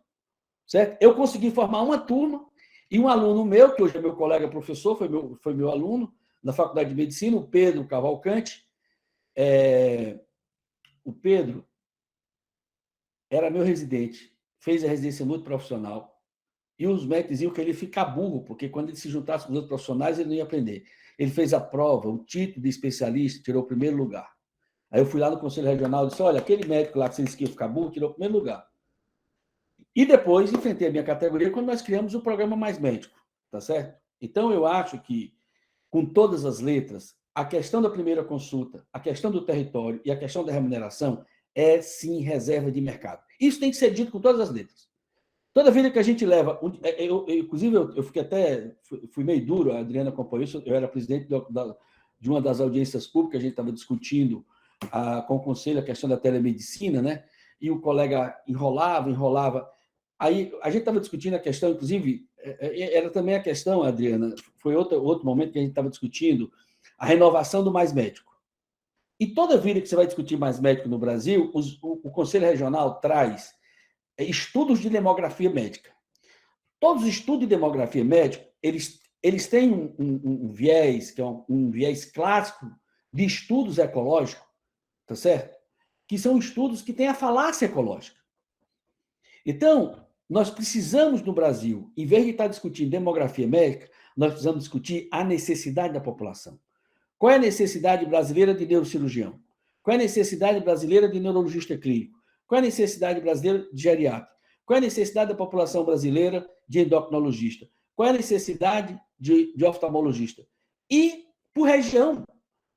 certo? Eu consegui formar uma turma, e um aluno meu, que hoje é meu colega professor, foi meu aluno, na Faculdade de Medicina, o Pedro Cavalcante. O Pedro era meu residente, fez a residência muito profissional, e os médicos diziam que ele ia ficar burro, porque quando ele se juntasse com os outros profissionais, ele não ia aprender. Ele fez a prova, o título de especialista, tirou o primeiro lugar. Aí eu fui lá no Conselho Regional e disse, olha, aquele médico lá que você disse que ia ficar burro, tirou o primeiro lugar. E depois enfrentei a minha categoria quando nós criamos o programa Mais Médico, tá certo? Então, eu acho que, com todas as letras, a questão da primeira consulta, a questão do território e a questão da remuneração é, sim, reserva de mercado. Isso tem que ser dito com todas as letras. Toda vida que a gente leva... Inclusive, eu fiquei até... Fui meio duro, a Adriana acompanhou isso, eu era presidente de uma das audiências públicas, a gente estava discutindo com o Conselho a questão da telemedicina, né? e o colega enrolava. Aí a gente estava discutindo a questão, inclusive, era também a questão, Adriana, foi outro momento que a gente estava discutindo, a renovação do Mais Médico. E toda vida que você vai discutir Mais Médico no Brasil, o Conselho Regional traz estudos de demografia médica. Todos os estudos de demografia médica, eles têm um viés, que é um viés clássico de estudos ecológicos, tá certo? Que são estudos que têm a falácia ecológica. Então, nós precisamos, no Brasil, em vez de estar discutindo demografia médica, nós precisamos discutir a necessidade da população. Qual é a necessidade brasileira de neurocirurgião? Qual é a necessidade brasileira de neurologista clínico? Qual é a necessidade brasileira de geriatra? Qual é a necessidade da população brasileira de endocrinologista? Qual é a necessidade de oftalmologista? E por região.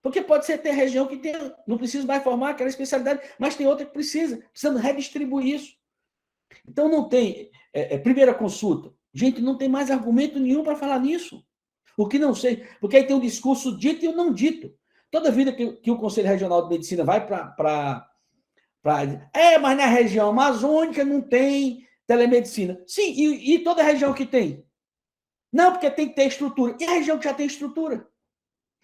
Porque pode ser ter região que não precisa mais formar aquela especialidade, mas tem outra que precisamos redistribuir isso. Então, não tem... primeira consulta. Gente, não tem mais argumento nenhum para falar nisso. O que não sei, porque aí tem um discurso dito e o não dito. Toda vida que o Conselho Regional de Medicina vai para... mas na região amazônica não tem telemedicina. Sim, e toda região que tem? Não, porque tem que ter estrutura. E a região que já tem estrutura?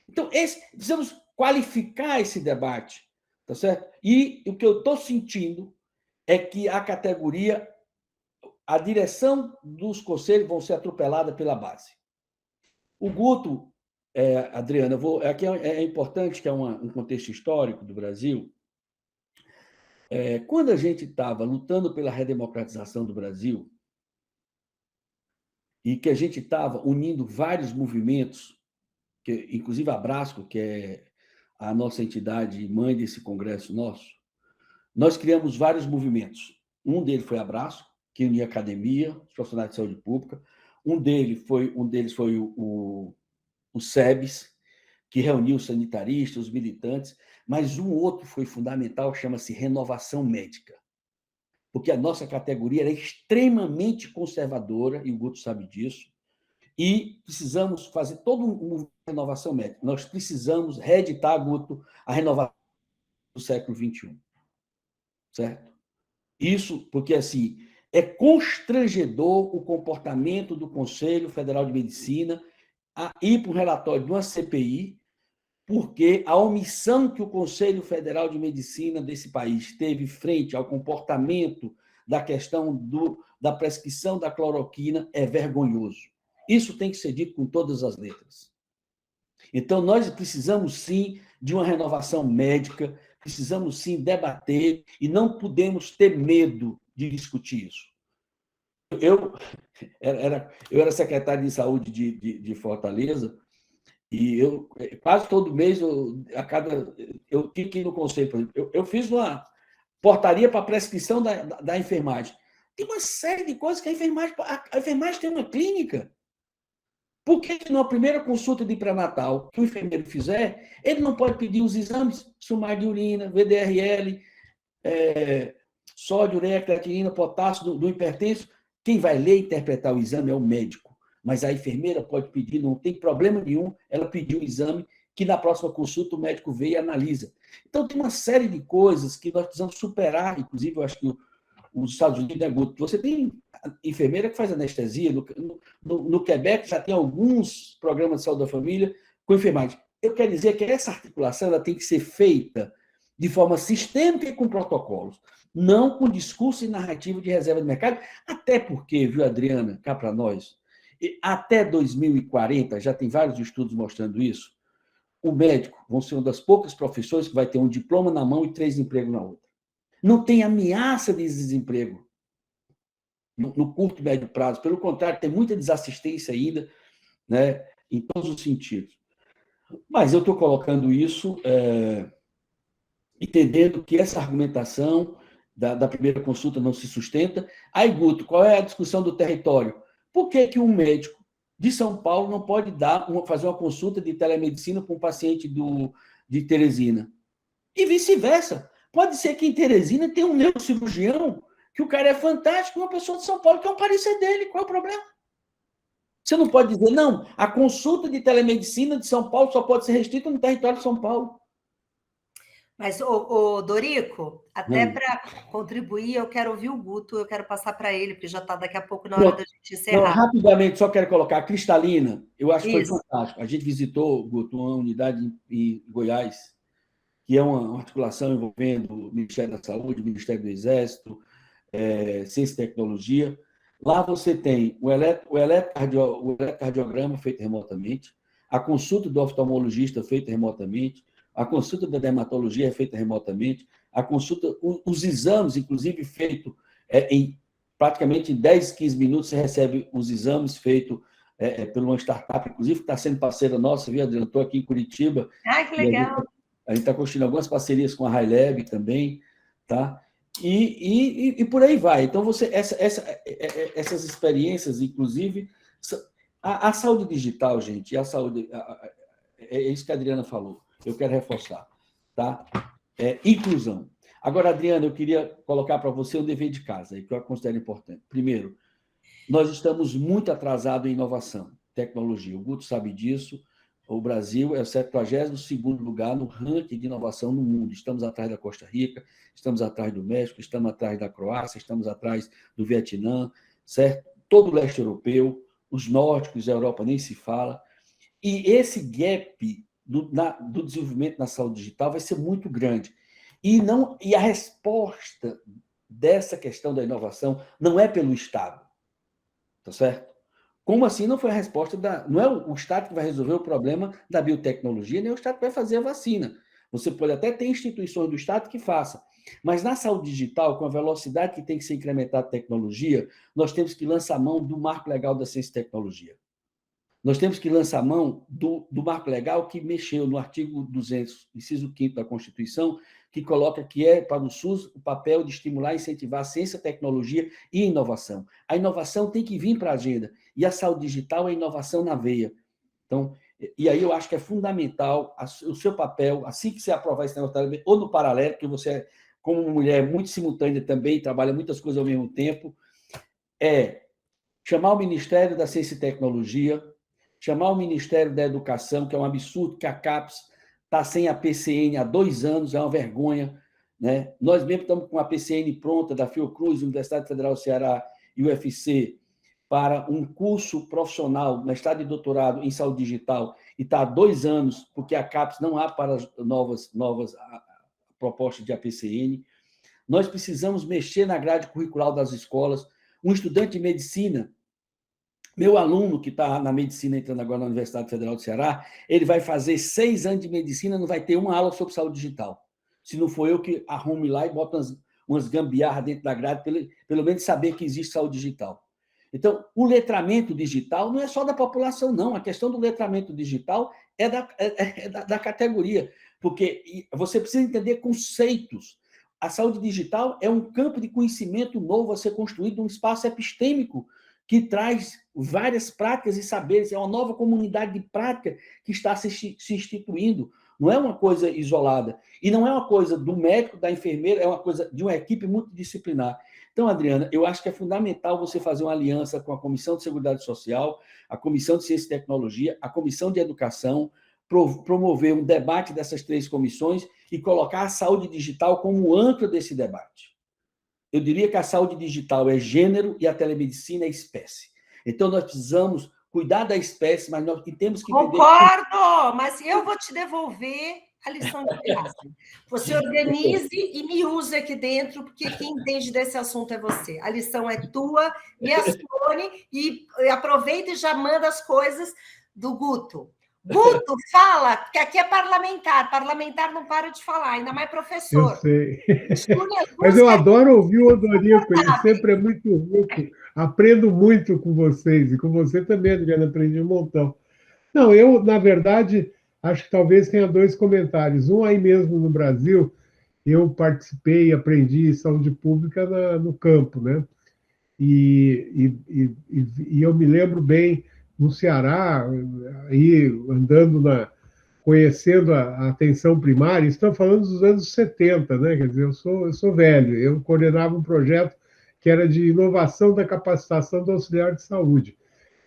Então, precisamos qualificar esse debate, tá certo? E o que eu estou sentindo é que a categoria, a direção dos conselhos vão ser atropelada pela base. O Guto, Adriana, aqui é importante, que é um contexto histórico do Brasil. Quando a gente estava lutando pela redemocratização do Brasil, e que a gente estava unindo vários movimentos, inclusive a Abrasco, que é a nossa entidade mãe desse congresso nosso, nós criamos vários movimentos. Um deles foi a Abrasco, que unia a academia, os profissionais de saúde pública. Um deles foi o SEBS, que reuniu os sanitaristas, os militantes, mas um outro foi fundamental, chama-se Renovação Médica, porque a nossa categoria era extremamente conservadora, e o Guto sabe disso, e precisamos fazer toda uma renovação médica. Nós precisamos reeditar, Guto, a renovação do século XXI. Certo? Isso porque, assim, é constrangedor o comportamento do Conselho Federal de Medicina a ir para um relatório de uma CPI, porque a omissão que o Conselho Federal de Medicina desse país teve frente ao comportamento da questão da prescrição da cloroquina é vergonhoso. Isso tem que ser dito com todas as letras. Então, nós precisamos, sim, de uma renovação médica, precisamos, sim, debater e não podemos ter medo de discutir isso. Eu era secretário de saúde de Fortaleza e quase todo mês eu tinha que ir no conselho. Por exemplo, eu fiz uma portaria para prescrição da enfermagem. Tem uma série de coisas que a enfermagem tem uma clínica. Por que, na primeira consulta de pré-natal que o enfermeiro fizer, ele não pode pedir os exames, sumário de urina, VDRL, sódio, ureia, creatinina, potássio do hipertenso? Quem vai ler e interpretar o exame é o médico. Mas a enfermeira pode pedir, não tem problema nenhum, ela pediu o exame, que na próxima consulta o médico vê e analisa. Então, tem uma série de coisas que nós precisamos superar, inclusive, eu acho que os Estados Unidos é Guto. Você tem enfermeira que faz anestesia, no Quebec já tem alguns programas de saúde da família com enfermagem. Eu quero dizer que essa articulação ela tem que ser feita de forma sistêmica e com protocolos, não com discurso e narrativa de reserva de mercado, até porque, viu, Adriana, cá para nós, até 2040, já tem vários estudos mostrando isso, o médico vão ser uma das poucas profissões que vai ter um diploma na mão e 3 empregos na outra. Não tem ameaça de desemprego no curto e médio prazo. Pelo contrário, tem muita desassistência ainda, né, em todos os sentidos. Mas eu estou colocando isso entendendo que essa argumentação da primeira consulta não se sustenta. Aí, Guto, qual é a discussão do território? Por que um médico de São Paulo não pode fazer uma consulta de telemedicina para um paciente de Teresina? E vice-versa. Pode ser que em Teresina tenha um neurocirurgião, que o cara é fantástico, uma pessoa de São Paulo, que é um parecer dele. Qual é o problema? Você não pode dizer, não, a consulta de telemedicina de São Paulo só pode ser restrita no território de São Paulo. Mas, Dorico, até para contribuir, eu quero ouvir o Guto, eu quero passar para ele, porque já está daqui a pouco na hora da gente encerrar. Rapidamente, só quero colocar a Cristalina, eu acho que foi Isso. fantástico. A gente visitou, Guto, uma unidade em Goiás, que é uma articulação envolvendo o Ministério da Saúde, o Ministério do Exército, Ciência e Tecnologia. Lá você tem o eletrocardiograma feito remotamente, a consulta do oftalmologista feita remotamente, a consulta da dermatologia é feita remotamente, a consulta, os exames, inclusive, feitos em praticamente 10, 15 minutos, você recebe os exames feitos por uma startup, inclusive, que está sendo parceira nossa, viu, Adriana? Estou aqui em Curitiba. Ai, que legal! A gente está construindo algumas parcerias com a HighLab também, tá? E por aí vai. Então, essas experiências, inclusive, a saúde digital, gente, a saúde, é isso que a Adriana falou, eu quero reforçar, tá? Inclusão. Agora, Adriana, eu queria colocar para você um dever de casa, que eu considero importante. Primeiro, nós estamos muito atrasados em inovação, tecnologia. O Guto sabe disso. O Brasil é o 72º lugar no ranking de inovação no mundo. Estamos atrás da Costa Rica, estamos atrás do México, estamos atrás da Croácia, estamos atrás do Vietnã, certo? Todo o leste europeu, os nórdicos, a Europa nem se fala. E esse gap do desenvolvimento na saúde digital vai ser muito grande. E a resposta dessa questão da inovação não é pelo Estado, tá certo? Como assim não foi a resposta não é o Estado que vai resolver o problema da biotecnologia, nem o Estado que vai fazer a vacina. Você pode até ter instituições do Estado que façam, mas na saúde digital, com a velocidade que tem que ser incrementada a tecnologia, nós temos que lançar mão do marco legal da ciência e tecnologia. Nós temos que lançar mão do marco legal que mexeu no artigo 200, inciso 5º da Constituição, que coloca que é para o SUS o papel de estimular e incentivar a ciência, tecnologia e inovação. A inovação tem que vir para a agenda, e a saúde digital é inovação na veia. Então, e aí eu acho que é fundamental o seu papel, assim que você aprovar esse negócio, ou no paralelo, que você, como mulher muito simultânea também, trabalha muitas coisas ao mesmo tempo, chamar o Ministério da Ciência e Tecnologia, chamar o Ministério da Educação, que é um absurdo que a CAPES está sem a PCN há 2 anos, é uma vergonha, né? Nós mesmo estamos com a PCN pronta da Fiocruz, Universidade Federal do Ceará e o UFC, para um curso profissional, mestrado e doutorado em saúde digital, e está há 2 anos, porque a CAPES não há para novas propostas de APCN. Nós precisamos mexer na grade curricular das escolas. Um estudante de medicina, meu aluno que está na medicina, entrando agora na Universidade Federal do Ceará, ele vai fazer 6 anos de medicina, não vai ter uma aula sobre saúde digital. Se não for eu que arrume lá e boto umas gambiarras dentro da grade, pelo menos saber que existe saúde digital. Então, o letramento digital não é só da população, não. A questão do letramento digital é da categoria, porque você precisa entender conceitos. A saúde digital é um campo de conhecimento novo a ser construído, um espaço epistêmico que traz várias práticas e saberes, é uma nova comunidade de prática que está se instituindo. Não é uma coisa isolada. E não é uma coisa do médico, da enfermeira, é uma coisa de uma equipe multidisciplinar. Então, Adriana, eu acho que é fundamental você fazer uma aliança com a Comissão de Seguridade Social, a Comissão de Ciência e Tecnologia, a Comissão de Educação, promover um debate dessas 3 comissões e colocar a saúde digital como âncora desse debate. Eu diria que a saúde digital é gênero e a telemedicina é espécie. Então, nós precisamos cuidar da espécie, mas nós temos que... Concordo, mas eu vou te devolver a lição de casa. Você organize e me use aqui dentro, porque quem entende desse assunto é você. A lição é tua, me acione e aproveita e já manda as coisas do Guto. Guto, fala, que aqui é parlamentar. Parlamentar não para de falar, ainda mais professor. Eu sei. Mas eu adoro ouvir o Odorico, ele sempre é muito rico. Aprendo muito com vocês, e com você também, Adriana, aprendi um montão. Não, eu, na verdade, acho que talvez tenha 2 comentários. Um aí mesmo no Brasil, eu participei e aprendi saúde pública no campo, né? E eu me lembro bem, no Ceará, aí andando conhecendo a atenção primária, estamos falando dos anos 70, né? Quer dizer, eu sou velho, eu coordenava um projeto que era de inovação da capacitação do auxiliar de saúde.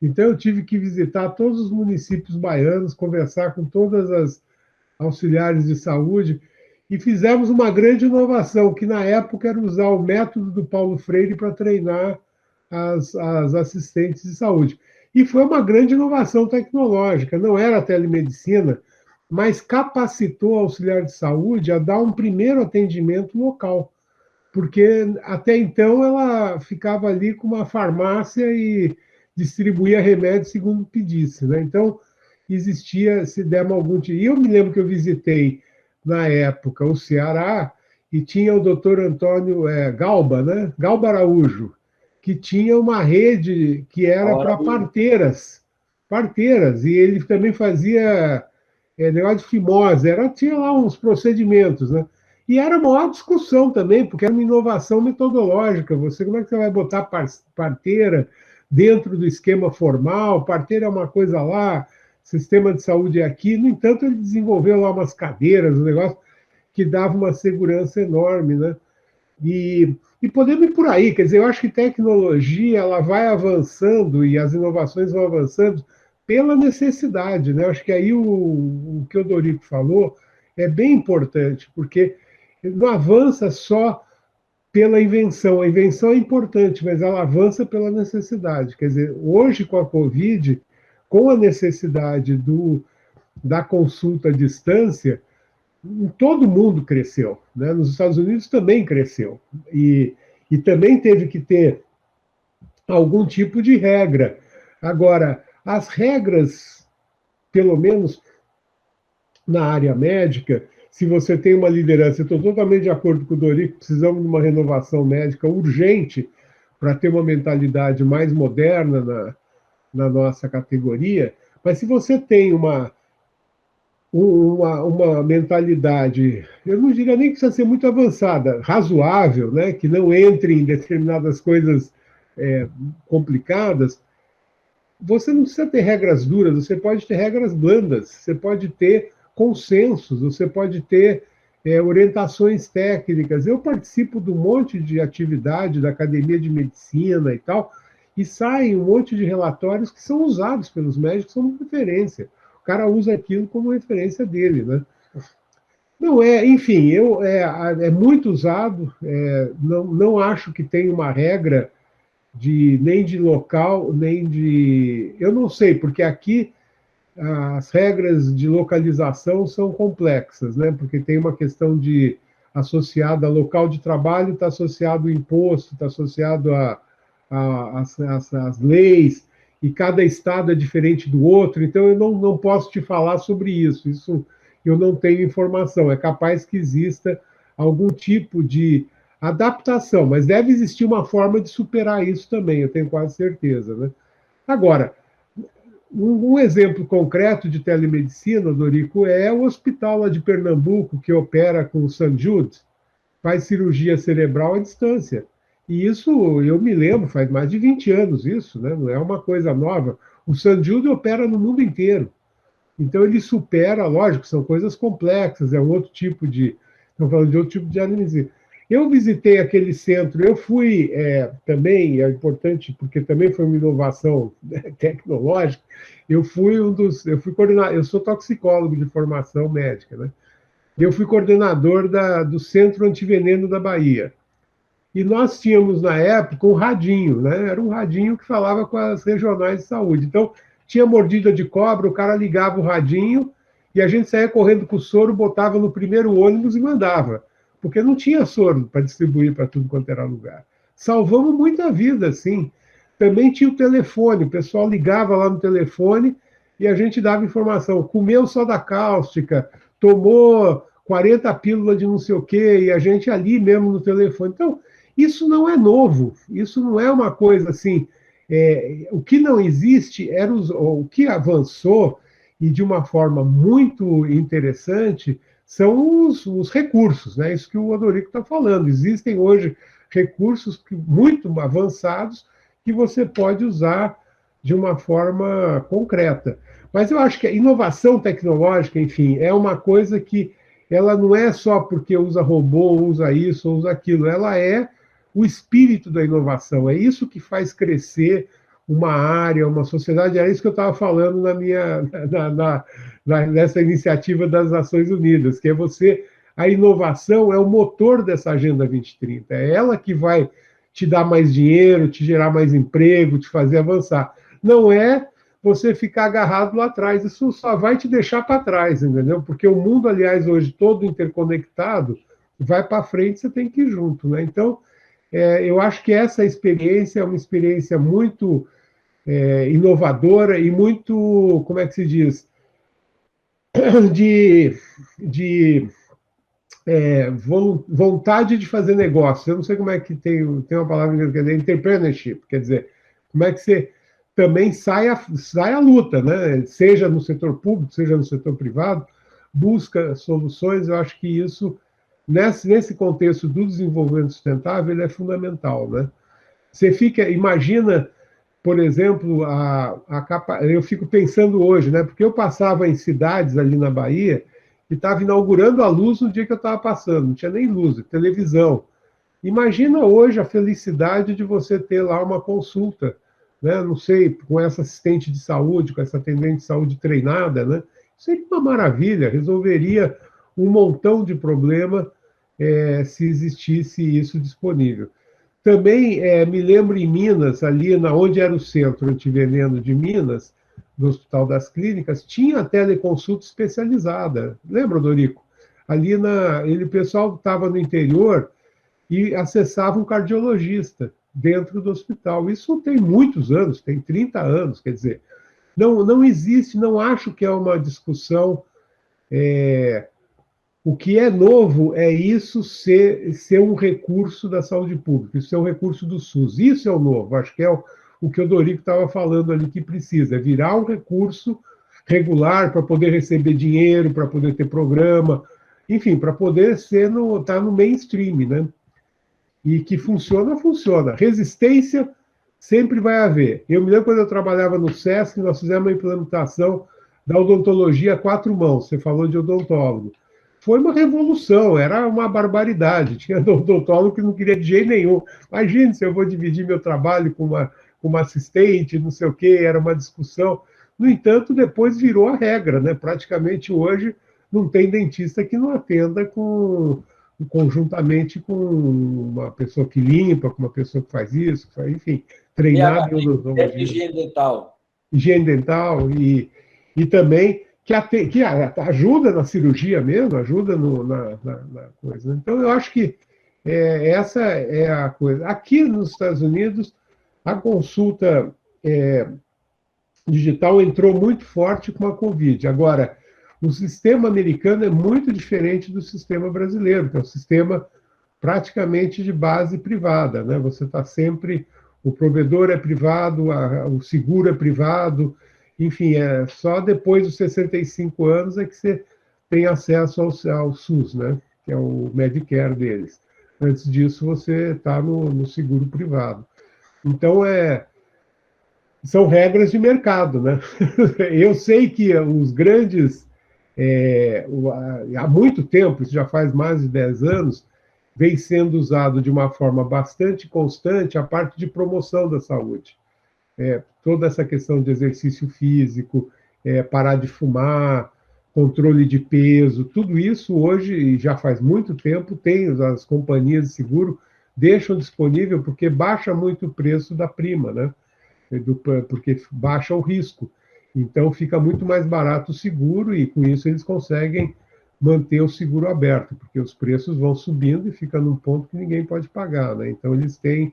Então, eu tive que visitar todos os municípios baianos, conversar com todas as auxiliares de saúde, e fizemos uma grande inovação, que na época era usar o método do Paulo Freire para treinar as assistentes de saúde. E foi uma grande inovação tecnológica, não era telemedicina, mas capacitou o auxiliar de saúde a dar um primeiro atendimento local, porque até então ela ficava ali com uma farmácia e distribuía remédio segundo pedisse, né? Então, existia, se der algum... E eu me lembro que eu visitei, na época, o Ceará, e tinha o doutor Antônio Galba, né? Galba Araújo, que tinha uma rede que era para parteiras, e ele também fazia negócio de fimose, tinha lá uns procedimentos, né? E era uma maior discussão também, porque era uma inovação metodológica. Como é que você vai botar parteira dentro do esquema formal? Parteira é uma coisa lá, sistema de saúde é aqui. No entanto, ele desenvolveu lá umas cadeiras, um negócio que dava uma segurança enorme, né? E podemos ir por aí, quer dizer, eu acho que tecnologia ela vai avançando e as inovações vão avançando pela necessidade, né? Eu acho que aí o que o Dorico falou é bem importante, porque não avança só pela invenção. A invenção é importante, mas ela avança pela necessidade. Quer dizer, hoje com a Covid, com a necessidade da consulta à distância, todo mundo cresceu, né? Nos Estados Unidos também cresceu. E também teve que ter algum tipo de regra. Agora, as regras, pelo menos na área médica, se você tem uma liderança, eu estou totalmente de acordo com o Dorico, precisamos de uma renovação médica urgente para ter uma mentalidade mais moderna na nossa categoria, mas se você tem uma mentalidade, eu não diria nem que precisa ser muito avançada, razoável, né, que não entre em determinadas coisas complicadas, você não precisa ter regras duras, você pode ter regras blandas, você pode ter consensos, você pode ter orientações técnicas. Eu participo de um monte de atividade da Academia de Medicina e tal, e saem um monte de relatórios que são usados pelos médicos como referência. O cara usa aquilo como referência dele, né? Não enfim, é muito usado, não acho que tenha uma regra nem de local, nem de... Eu não sei, porque aqui as regras de localização são complexas, né? Porque tem uma questão associada a local de trabalho, está associado ao imposto, está associado às leis, e cada estado é diferente do outro, então eu não posso te falar sobre isso. Isso eu não tenho informação. É capaz que exista algum tipo de adaptação, mas deve existir uma forma de superar isso também, eu tenho quase certeza, né? Agora, um exemplo concreto de telemedicina, Dorico, é o hospital lá de Pernambuco, que opera com o St. Jude, faz cirurgia cerebral à distância. E isso, eu me lembro, faz mais de 20 anos isso, né? Não é uma coisa nova. O St. Jude opera no mundo inteiro. Então, ele supera, lógico, são coisas complexas, é um outro tipo de... Estamos falando de outro tipo de telemedicina. Eu visitei aquele centro, eu fui também, é importante, porque também foi uma inovação tecnológica, eu fui coordenador, eu sou toxicólogo de formação médica, né? Eu fui coordenador do Centro Antiveneno da Bahia. E nós tínhamos, na época, um radinho, né? Era um radinho que falava com as regionais de saúde. Então, tinha mordida de cobra, o cara ligava o radinho e a gente saía correndo com o soro, botava no primeiro ônibus e mandava. Porque não tinha soro para distribuir para tudo quanto era lugar. Salvamos muita vida, sim. Também tinha o telefone, o pessoal ligava lá no telefone e a gente dava informação. Comeu soda cáustica, tomou 40 pílulas de não sei o quê, e a gente ali mesmo no telefone. Então, isso não é novo, isso não é uma coisa assim. O que não existe era o que avançou, e de uma forma muito interessante, são os recursos, né? Isso que o Odorico está falando. Existem hoje recursos muito avançados que você pode usar de uma forma concreta. Mas eu acho que a inovação tecnológica, enfim, é uma coisa que ela não é só porque usa robô, usa isso, usa aquilo. Ela é o espírito da inovação. É isso que faz crescer uma área, uma sociedade. Era isso que eu estava falando nessa iniciativa das Nações Unidas, que é você a inovação é o motor dessa Agenda 2030. É ela que vai te dar mais dinheiro, te gerar mais emprego, te fazer avançar. Não é você ficar agarrado lá atrás. Isso só vai te deixar para trás, entendeu? Porque o mundo, aliás, hoje todo interconectado, vai para frente, você tem que ir junto, né? Então, eu acho que essa experiência é uma experiência muito inovadora e muito, como é que se diz, de vontade de fazer negócio. Eu não sei como é que tem uma palavra em inglês, quer dizer, entrepreneurship, quer dizer, como é que você também sai à luta, né? Seja no setor público, seja no setor privado, busca soluções. Eu acho que isso, nesse contexto do desenvolvimento sustentável, ele é fundamental, né? Você imagina, por exemplo, eu fico pensando hoje, né? Porque eu passava em cidades ali na Bahia e estava inaugurando a luz no dia que eu estava passando, não tinha nem luz, televisão. Imagina hoje a felicidade de você ter lá uma consulta, né? Não sei, com essa assistente de saúde, com essa atendente de saúde treinada, né? Seria uma maravilha, resolveria um montão de problema se existisse isso disponível. Também me lembro em Minas, ali onde era o centro antiveneno de Minas, no Hospital das Clínicas, tinha teleconsulta especializada. Lembra, Dorico? Ali o pessoal estava no interior e acessava um cardiologista dentro do hospital. Isso tem muitos anos, tem 30 anos, quer dizer, não existe, não acho que é uma discussão. O que é novo é isso ser um recurso da saúde pública, isso é um recurso do SUS. Isso é o novo, acho que é o que o Dorico estava falando ali que precisa, virar um recurso regular para poder receber dinheiro, para poder ter programa, enfim, para poder estar no mainstream, né? E que funciona. Resistência sempre vai haver. Eu me lembro quando eu trabalhava no SESC, nós fizemos uma implementação da odontologia a 4 mãos, você falou de odontólogo. Foi uma revolução, era uma barbaridade. Tinha odontólogo que não queria de jeito nenhum. Imagine se eu vou dividir meu trabalho com uma assistente, não sei o quê, era uma discussão. No entanto, depois virou a regra, né? Praticamente hoje não tem dentista que não atenda conjuntamente com uma pessoa que limpa, com uma pessoa que faz isso, enfim, treinado em odontologia. Higiene dental. Higiene dental e também que ajuda na cirurgia mesmo, ajuda na coisa. Então, eu acho que essa é a coisa. Aqui nos Estados Unidos, a consulta digital entrou muito forte com a Covid. Agora, o sistema americano é muito diferente do sistema brasileiro, que é um sistema praticamente de base privada, né? Você está sempre... O provedor é privado, o seguro é privado, enfim, só depois dos 65 anos é que você tem acesso ao SUS, né? Que é o Medicare deles. Antes disso, você está no seguro privado. Então, são regras de mercado, né? Eu sei que os grandes... há muito tempo, isso já faz mais de 10 anos, vem sendo usado de uma forma bastante constante a parte de promoção da saúde. Toda essa questão de exercício físico, parar de fumar, controle de peso, tudo isso hoje, e já faz muito tempo, as companhias de seguro deixam disponível porque baixa muito o preço da prima, né? Porque baixa o risco. Então, fica muito mais barato o seguro e, com isso, eles conseguem manter o seguro aberto, porque os preços vão subindo e fica num ponto que ninguém pode pagar, né? Então, eles têm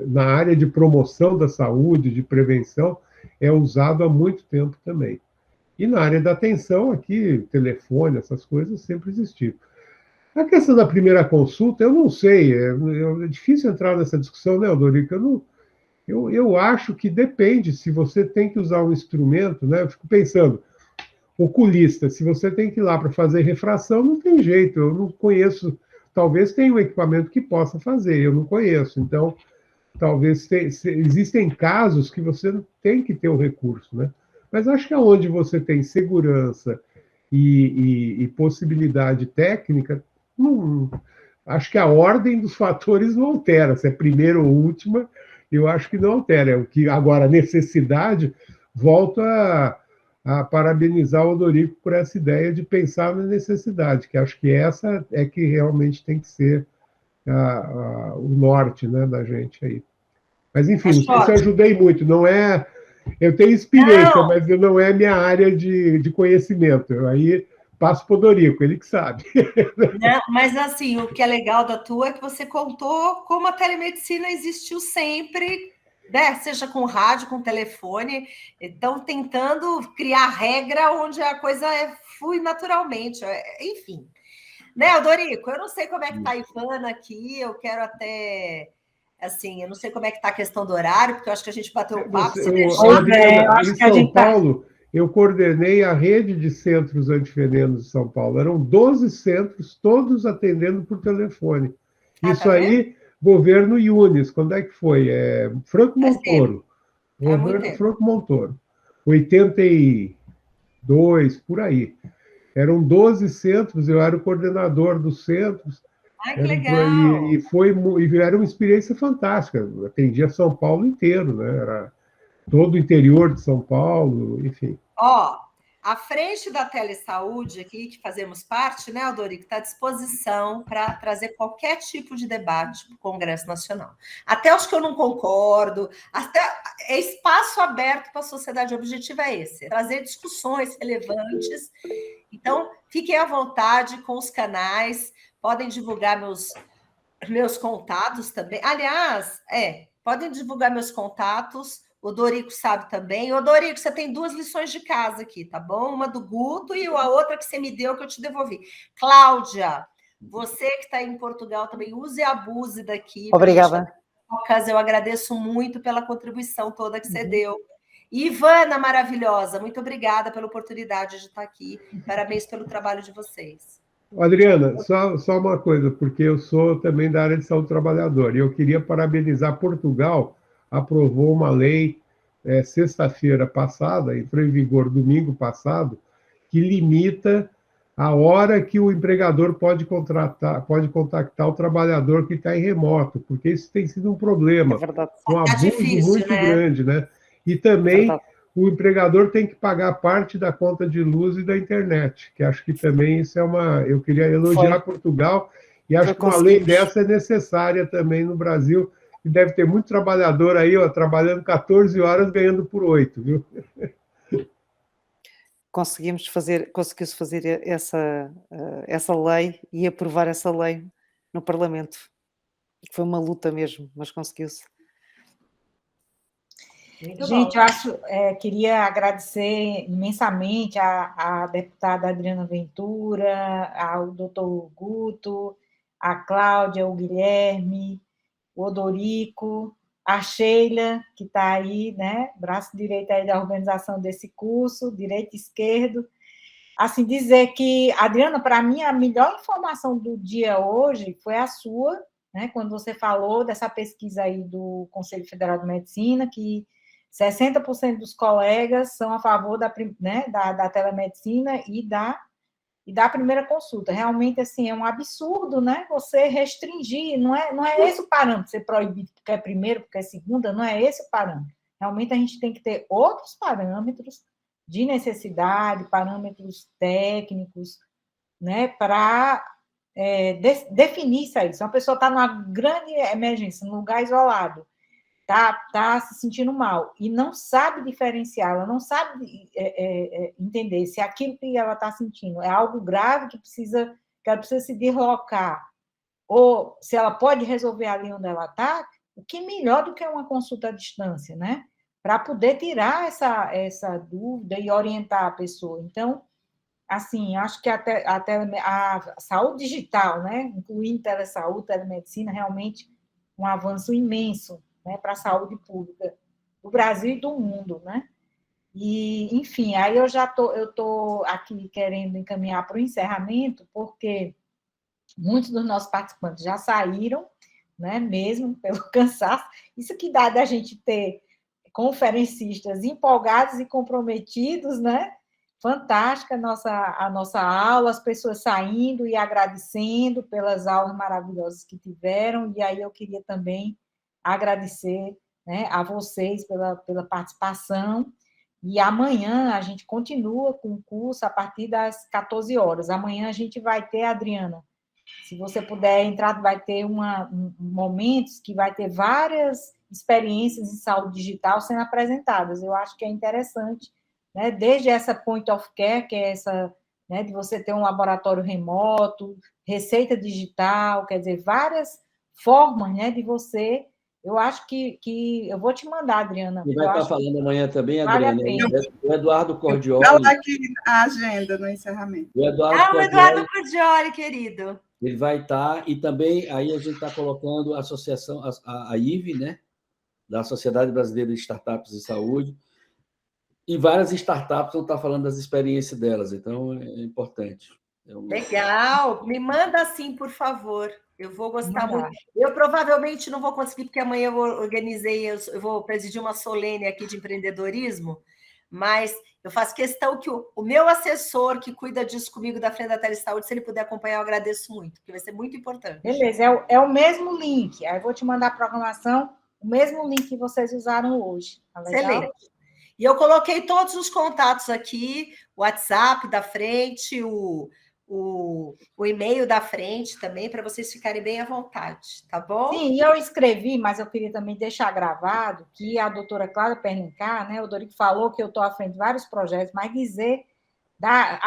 na área de promoção da saúde, de prevenção, é usado há muito tempo também. E na área da atenção, aqui, telefone, essas coisas sempre existiram. A questão da primeira consulta, eu não sei, é difícil entrar nessa discussão, né, Dorico? Eu acho que depende, se você tem que usar um instrumento, né? Eu fico pensando, oculista, se você tem que ir lá para fazer refração, não tem jeito, eu não conheço, talvez tenha um equipamento que possa fazer, eu não conheço, então, talvez existem casos que você tem que ter o recurso, né? Mas acho que aonde você tem segurança e possibilidade técnica, acho que a ordem dos fatores não altera, se é primeira ou última, eu acho que não altera. O que agora a necessidade volta a parabenizar o Odorico por essa ideia de pensar na necessidade, que acho que essa é que realmente tem que ser o norte, né, da gente aí. Mas, enfim, não sei se eu ajudei muito, não é... Eu tenho experiência, Não. mas não é minha área de conhecimento. Eu aí passo para o Odorico, ele que sabe. Não, mas, assim, o que é legal da tua é que você contou como a telemedicina existiu sempre, né? Seja com rádio, com telefone, então tentando criar regra onde a coisa flui naturalmente, enfim. Né, Odorico, eu não sei como é que está a Ivana aqui, eu quero até... Assim, eu não sei como é que está a questão do horário, porque eu acho que a gente bateu o papo. Adriana, em São Paulo, eu coordenei a rede de centros antivenenos de São Paulo. Eram 12 centros, todos atendendo por telefone. Isso aí, governo Yunes, quando é que foi? Franco Montoro. Governo Franco Montoro. 82, por aí. Eram 12 centros, eu era o coordenador dos centros. Ai, que legal! E era uma experiência fantástica. Atendia São Paulo inteiro, né? Era todo o interior de São Paulo, enfim. Ó, a frente da Telesaúde aqui, que fazemos parte, né, Odorico, está à disposição para trazer qualquer tipo de debate para o Congresso Nacional. Até os que eu não concordo, até é espaço aberto para a sociedade. O objetivo é esse, trazer discussões relevantes. Então, fiquem à vontade com os canais, podem divulgar meus contatos também. Aliás, podem divulgar meus contatos. O Dorico sabe também. Ô, Dorico, você tem 2 lições de casa aqui, tá bom? Uma do Guto e a outra que você me deu, que eu te devolvi. Cláudia, você que está em Portugal também, use e abuse daqui. Obrigada. Eu agradeço muito pela contribuição toda que você deu. E Ivana, maravilhosa, muito obrigada pela oportunidade de estar aqui. Parabéns pelo trabalho de vocês. Adriana, só uma coisa, porque eu sou também da área de saúde do trabalhador, e eu queria parabenizar Portugal, aprovou uma lei sexta-feira passada, entrou em vigor domingo passado, que limita a hora que o empregador pode contactar o trabalhador que está em remoto, porque isso tem sido um problema, um abuso muito grande, né? E também o empregador tem que pagar parte da conta de luz e da internet, que acho que também isso é eu queria elogiar Portugal, e acho que uma lei dessa é necessária também no Brasil, e deve ter muito trabalhador aí, trabalhando 14 horas, ganhando por 8, viu? Conseguiu-se fazer essa lei e aprovar essa lei no Parlamento. Foi uma luta mesmo, mas conseguiu-se. Gente, eu queria agradecer imensamente à deputada Adriana Ventura, ao doutor Guto, a Cláudia, o Guilherme, o Odorico, a Sheila, que está aí, né, braço direito aí da organização desse curso, direito e esquerdo. Assim, dizer que, Adriana, para mim, a melhor informação do dia hoje foi a sua, né, quando você falou dessa pesquisa aí do Conselho Federal de Medicina, que 60% dos colegas são a favor da telemedicina e da primeira consulta. Realmente, assim, é um absurdo, né? Você restringir, não é esse o parâmetro, você proibir porque é primeiro, porque é segunda, não é esse o parâmetro. Realmente, a gente tem que ter outros parâmetros de necessidade, parâmetros técnicos, né? Para definir isso aí. Se uma pessoa está numa grande emergência, num lugar isolado, tá se sentindo mal e não sabe diferenciar, ela não sabe entender se aquilo que ela está sentindo é algo grave que ela precisa se deslocar, ou se ela pode resolver ali onde ela está, o que é melhor do que uma consulta à distância, né? Para poder tirar essa dúvida e orientar a pessoa. Então, assim, acho que a saúde digital, né? Incluindo telesaúde, telemedicina, realmente um avanço imenso, né, para a saúde pública do Brasil e do mundo, né? E, enfim, aí eu estou aqui querendo encaminhar para o encerramento, porque muitos dos nossos participantes já saíram, né, mesmo pelo cansaço. Isso que dá da gente ter conferencistas empolgados e comprometidos, né? Fantástica a nossa aula, as pessoas saindo e agradecendo pelas aulas maravilhosas que tiveram, e aí eu queria também agradecer, né, a vocês pela participação, E amanhã a gente continua com o curso a partir das 14 horas. Amanhã a gente vai ter, Adriana, se você puder entrar, vai ter momentos que vai ter várias experiências em saúde digital sendo apresentadas. Eu acho que é interessante, né? Desde essa point of care, que é essa, né, de você ter um laboratório remoto, receita digital, quer dizer, várias formas, né, de você. Eu acho que eu vou te mandar, Adriana. E vai estar falando amanhã também, Vale a Adriana, pena. o Eduardo Vou Cordioli. aqui a agenda no encerramento. O Eduardo o Cordioli, Eduardo Cordioli, querido. ele vai estar, e também aí a gente está colocando a associação, a IVE, né? Da Sociedade Brasileira de Startups de Saúde, e várias startups vão estar falando das experiências delas, então é importante. Legal, me manda assim, por favor. Eu vou gostar muito. Eu provavelmente não vou conseguir, porque amanhã eu vou presidir uma solene aqui de empreendedorismo, mas eu faço questão que o meu assessor, que cuida disso comigo da Frente da Telesaúde, se ele puder acompanhar, eu agradeço muito, porque vai ser muito importante. Beleza, é o mesmo link. Aí eu vou te mandar a programação, o mesmo link que vocês usaram hoje. Tá legal? Excelente. E eu coloquei todos os contatos aqui, o WhatsApp da frente, o e-mail da frente também, para vocês ficarem bem à vontade, tá bom? Sim, e eu escrevi, mas eu queria também deixar gravado que a doutora Cláudia Perlincar, né, o Dorico falou que eu estou à frente de vários projetos, mas dizer da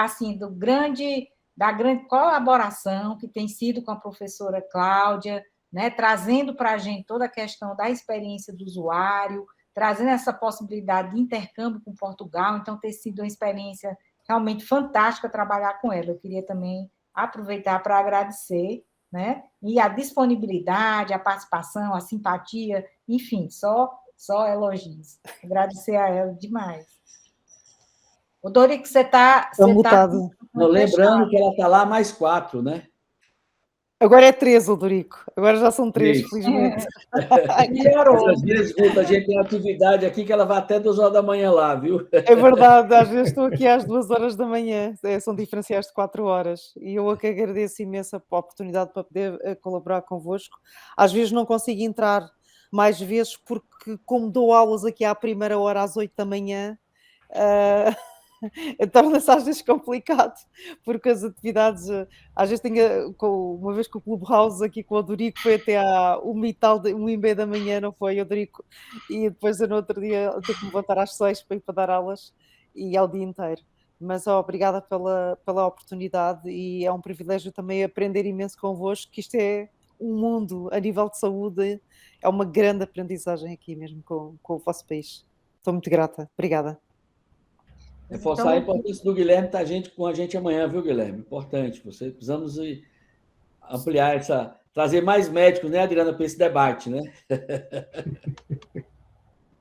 grande colaboração que tem sido com a professora Cláudia, né, trazendo para a gente toda a questão da experiência do usuário, trazendo essa possibilidade de intercâmbio com Portugal, então ter sido uma experiência realmente fantástica trabalhar com ela. Eu queria também aproveitar para agradecer, né? E a disponibilidade, a participação, a simpatia, enfim, só elogios. Agradecer a ela demais. O Dorico, você está... Lembrando que ela está lá mais 4, né? Agora é 3, Dorico. Agora já são 3, felizmente. Melhorou. Às vezes, a gente tem atividade aqui que ela vai até 2 horas da manhã lá, viu? É verdade, às vezes estou aqui às 2 horas da manhã, são diferenciais de 4 horas. E eu aqui agradeço imenso a oportunidade para poder colaborar convosco. Às vezes não consigo entrar mais vezes porque, como dou aulas aqui à primeira hora, às 8 da manhã, torna-se às vezes complicado, porque as atividades, às vezes uma vez que o Clubhouse aqui com o Dorico foi até à 1h da manhã, não foi, o Dorico, e depois no outro dia eu tenho que me levantar às 6 para ir para dar aulas, e é o dia inteiro. Mas obrigada pela oportunidade, e é um privilégio também aprender imenso convosco, que isto é um mundo a nível de saúde, é uma grande aprendizagem aqui mesmo com o vosso país. Estou muito grata, obrigada. Reforçar a importância do Guilherme estar com a gente amanhã, viu, Guilherme? Importante. Precisamos ampliar trazer mais médicos, né, Adriana, para esse debate, né?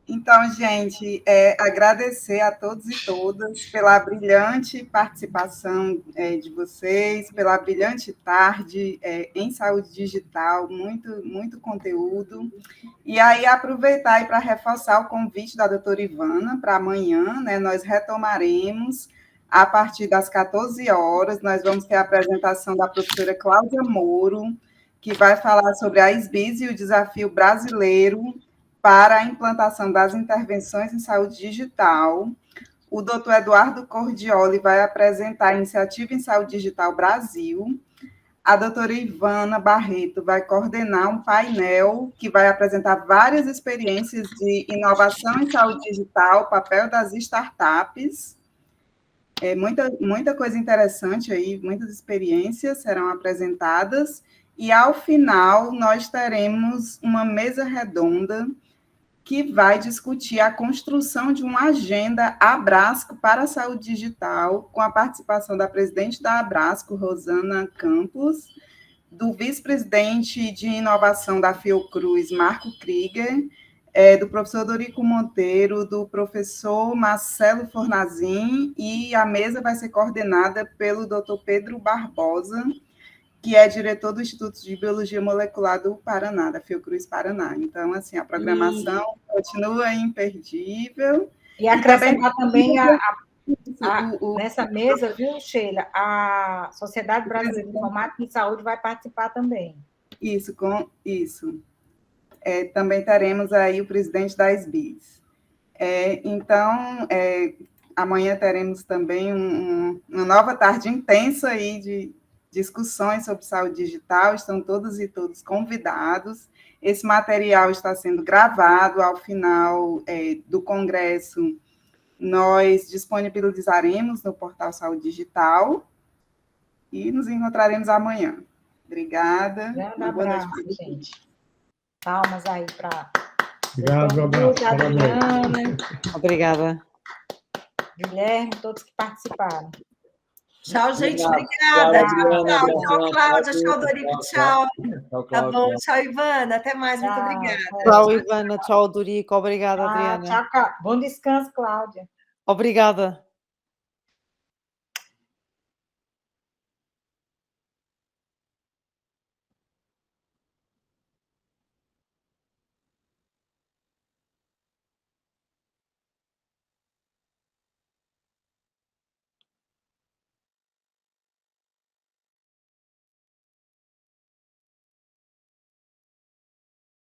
Então, gente, agradecer a todos e todas pela brilhante participação de vocês, pela brilhante tarde em saúde digital, muito, muito conteúdo. E aí, aproveitar para reforçar o convite da doutora Ivana para amanhã, né? Nós retomaremos a partir das 14 horas, nós vamos ter a apresentação da professora Cláudia Moro, que vai falar sobre a SBIS e o desafio brasileiro para a implantação das intervenções em saúde digital. O doutor Eduardo Cordioli vai apresentar a Iniciativa em Saúde Digital Brasil. A doutora Ivana Barreto vai coordenar um painel que vai apresentar várias experiências de inovação em saúde digital, papel das startups. Muita coisa interessante aí, muitas experiências serão apresentadas. E, ao final, nós teremos uma mesa redonda que vai discutir a construção de uma agenda Abrasco para a saúde digital, com a participação da presidente da Abrasco, Rosana Campos, do vice-presidente de inovação da Fiocruz, Marco Krieger, do professor Dorico Monteiro, do professor Marcelo Fornazin, e a mesa vai ser coordenada pelo doutor Pedro Barbosa, que é diretor do Instituto de Biologia Molecular do Paraná, da Fiocruz Paraná. Então, assim, a programação continua imperdível. E acrescentar também nessa mesa, viu, Sheila, a Sociedade Brasileira de Informática e Saúde vai participar também. Isso. Também teremos aí o presidente da SBIS. Então, amanhã teremos também uma nova tarde intensa aí de discussões sobre saúde digital, estão todos e todos convidados. Esse material está sendo gravado. Ao final do congresso, nós disponibilizaremos no portal Saúde Digital e nos encontraremos amanhã. Obrigada. Grande abraço, gente. Palmas aí para... Obrigado, abraço. Adriana, Obrigada. Guilherme, todos que participaram. Tchau, gente. Obrigado, Obrigada. Adriana, Tchau, Cláudia. Tchau, Dorico. Tchau. Tchau, Tá Cláudia. bom. Tchau, Ivana. Até mais. Muito Tchau. obrigada. Tchau, Ivana. Tchau, Dorico. Obrigada, Adriana. Tchau, bom descanso, Cláudia. Obrigada.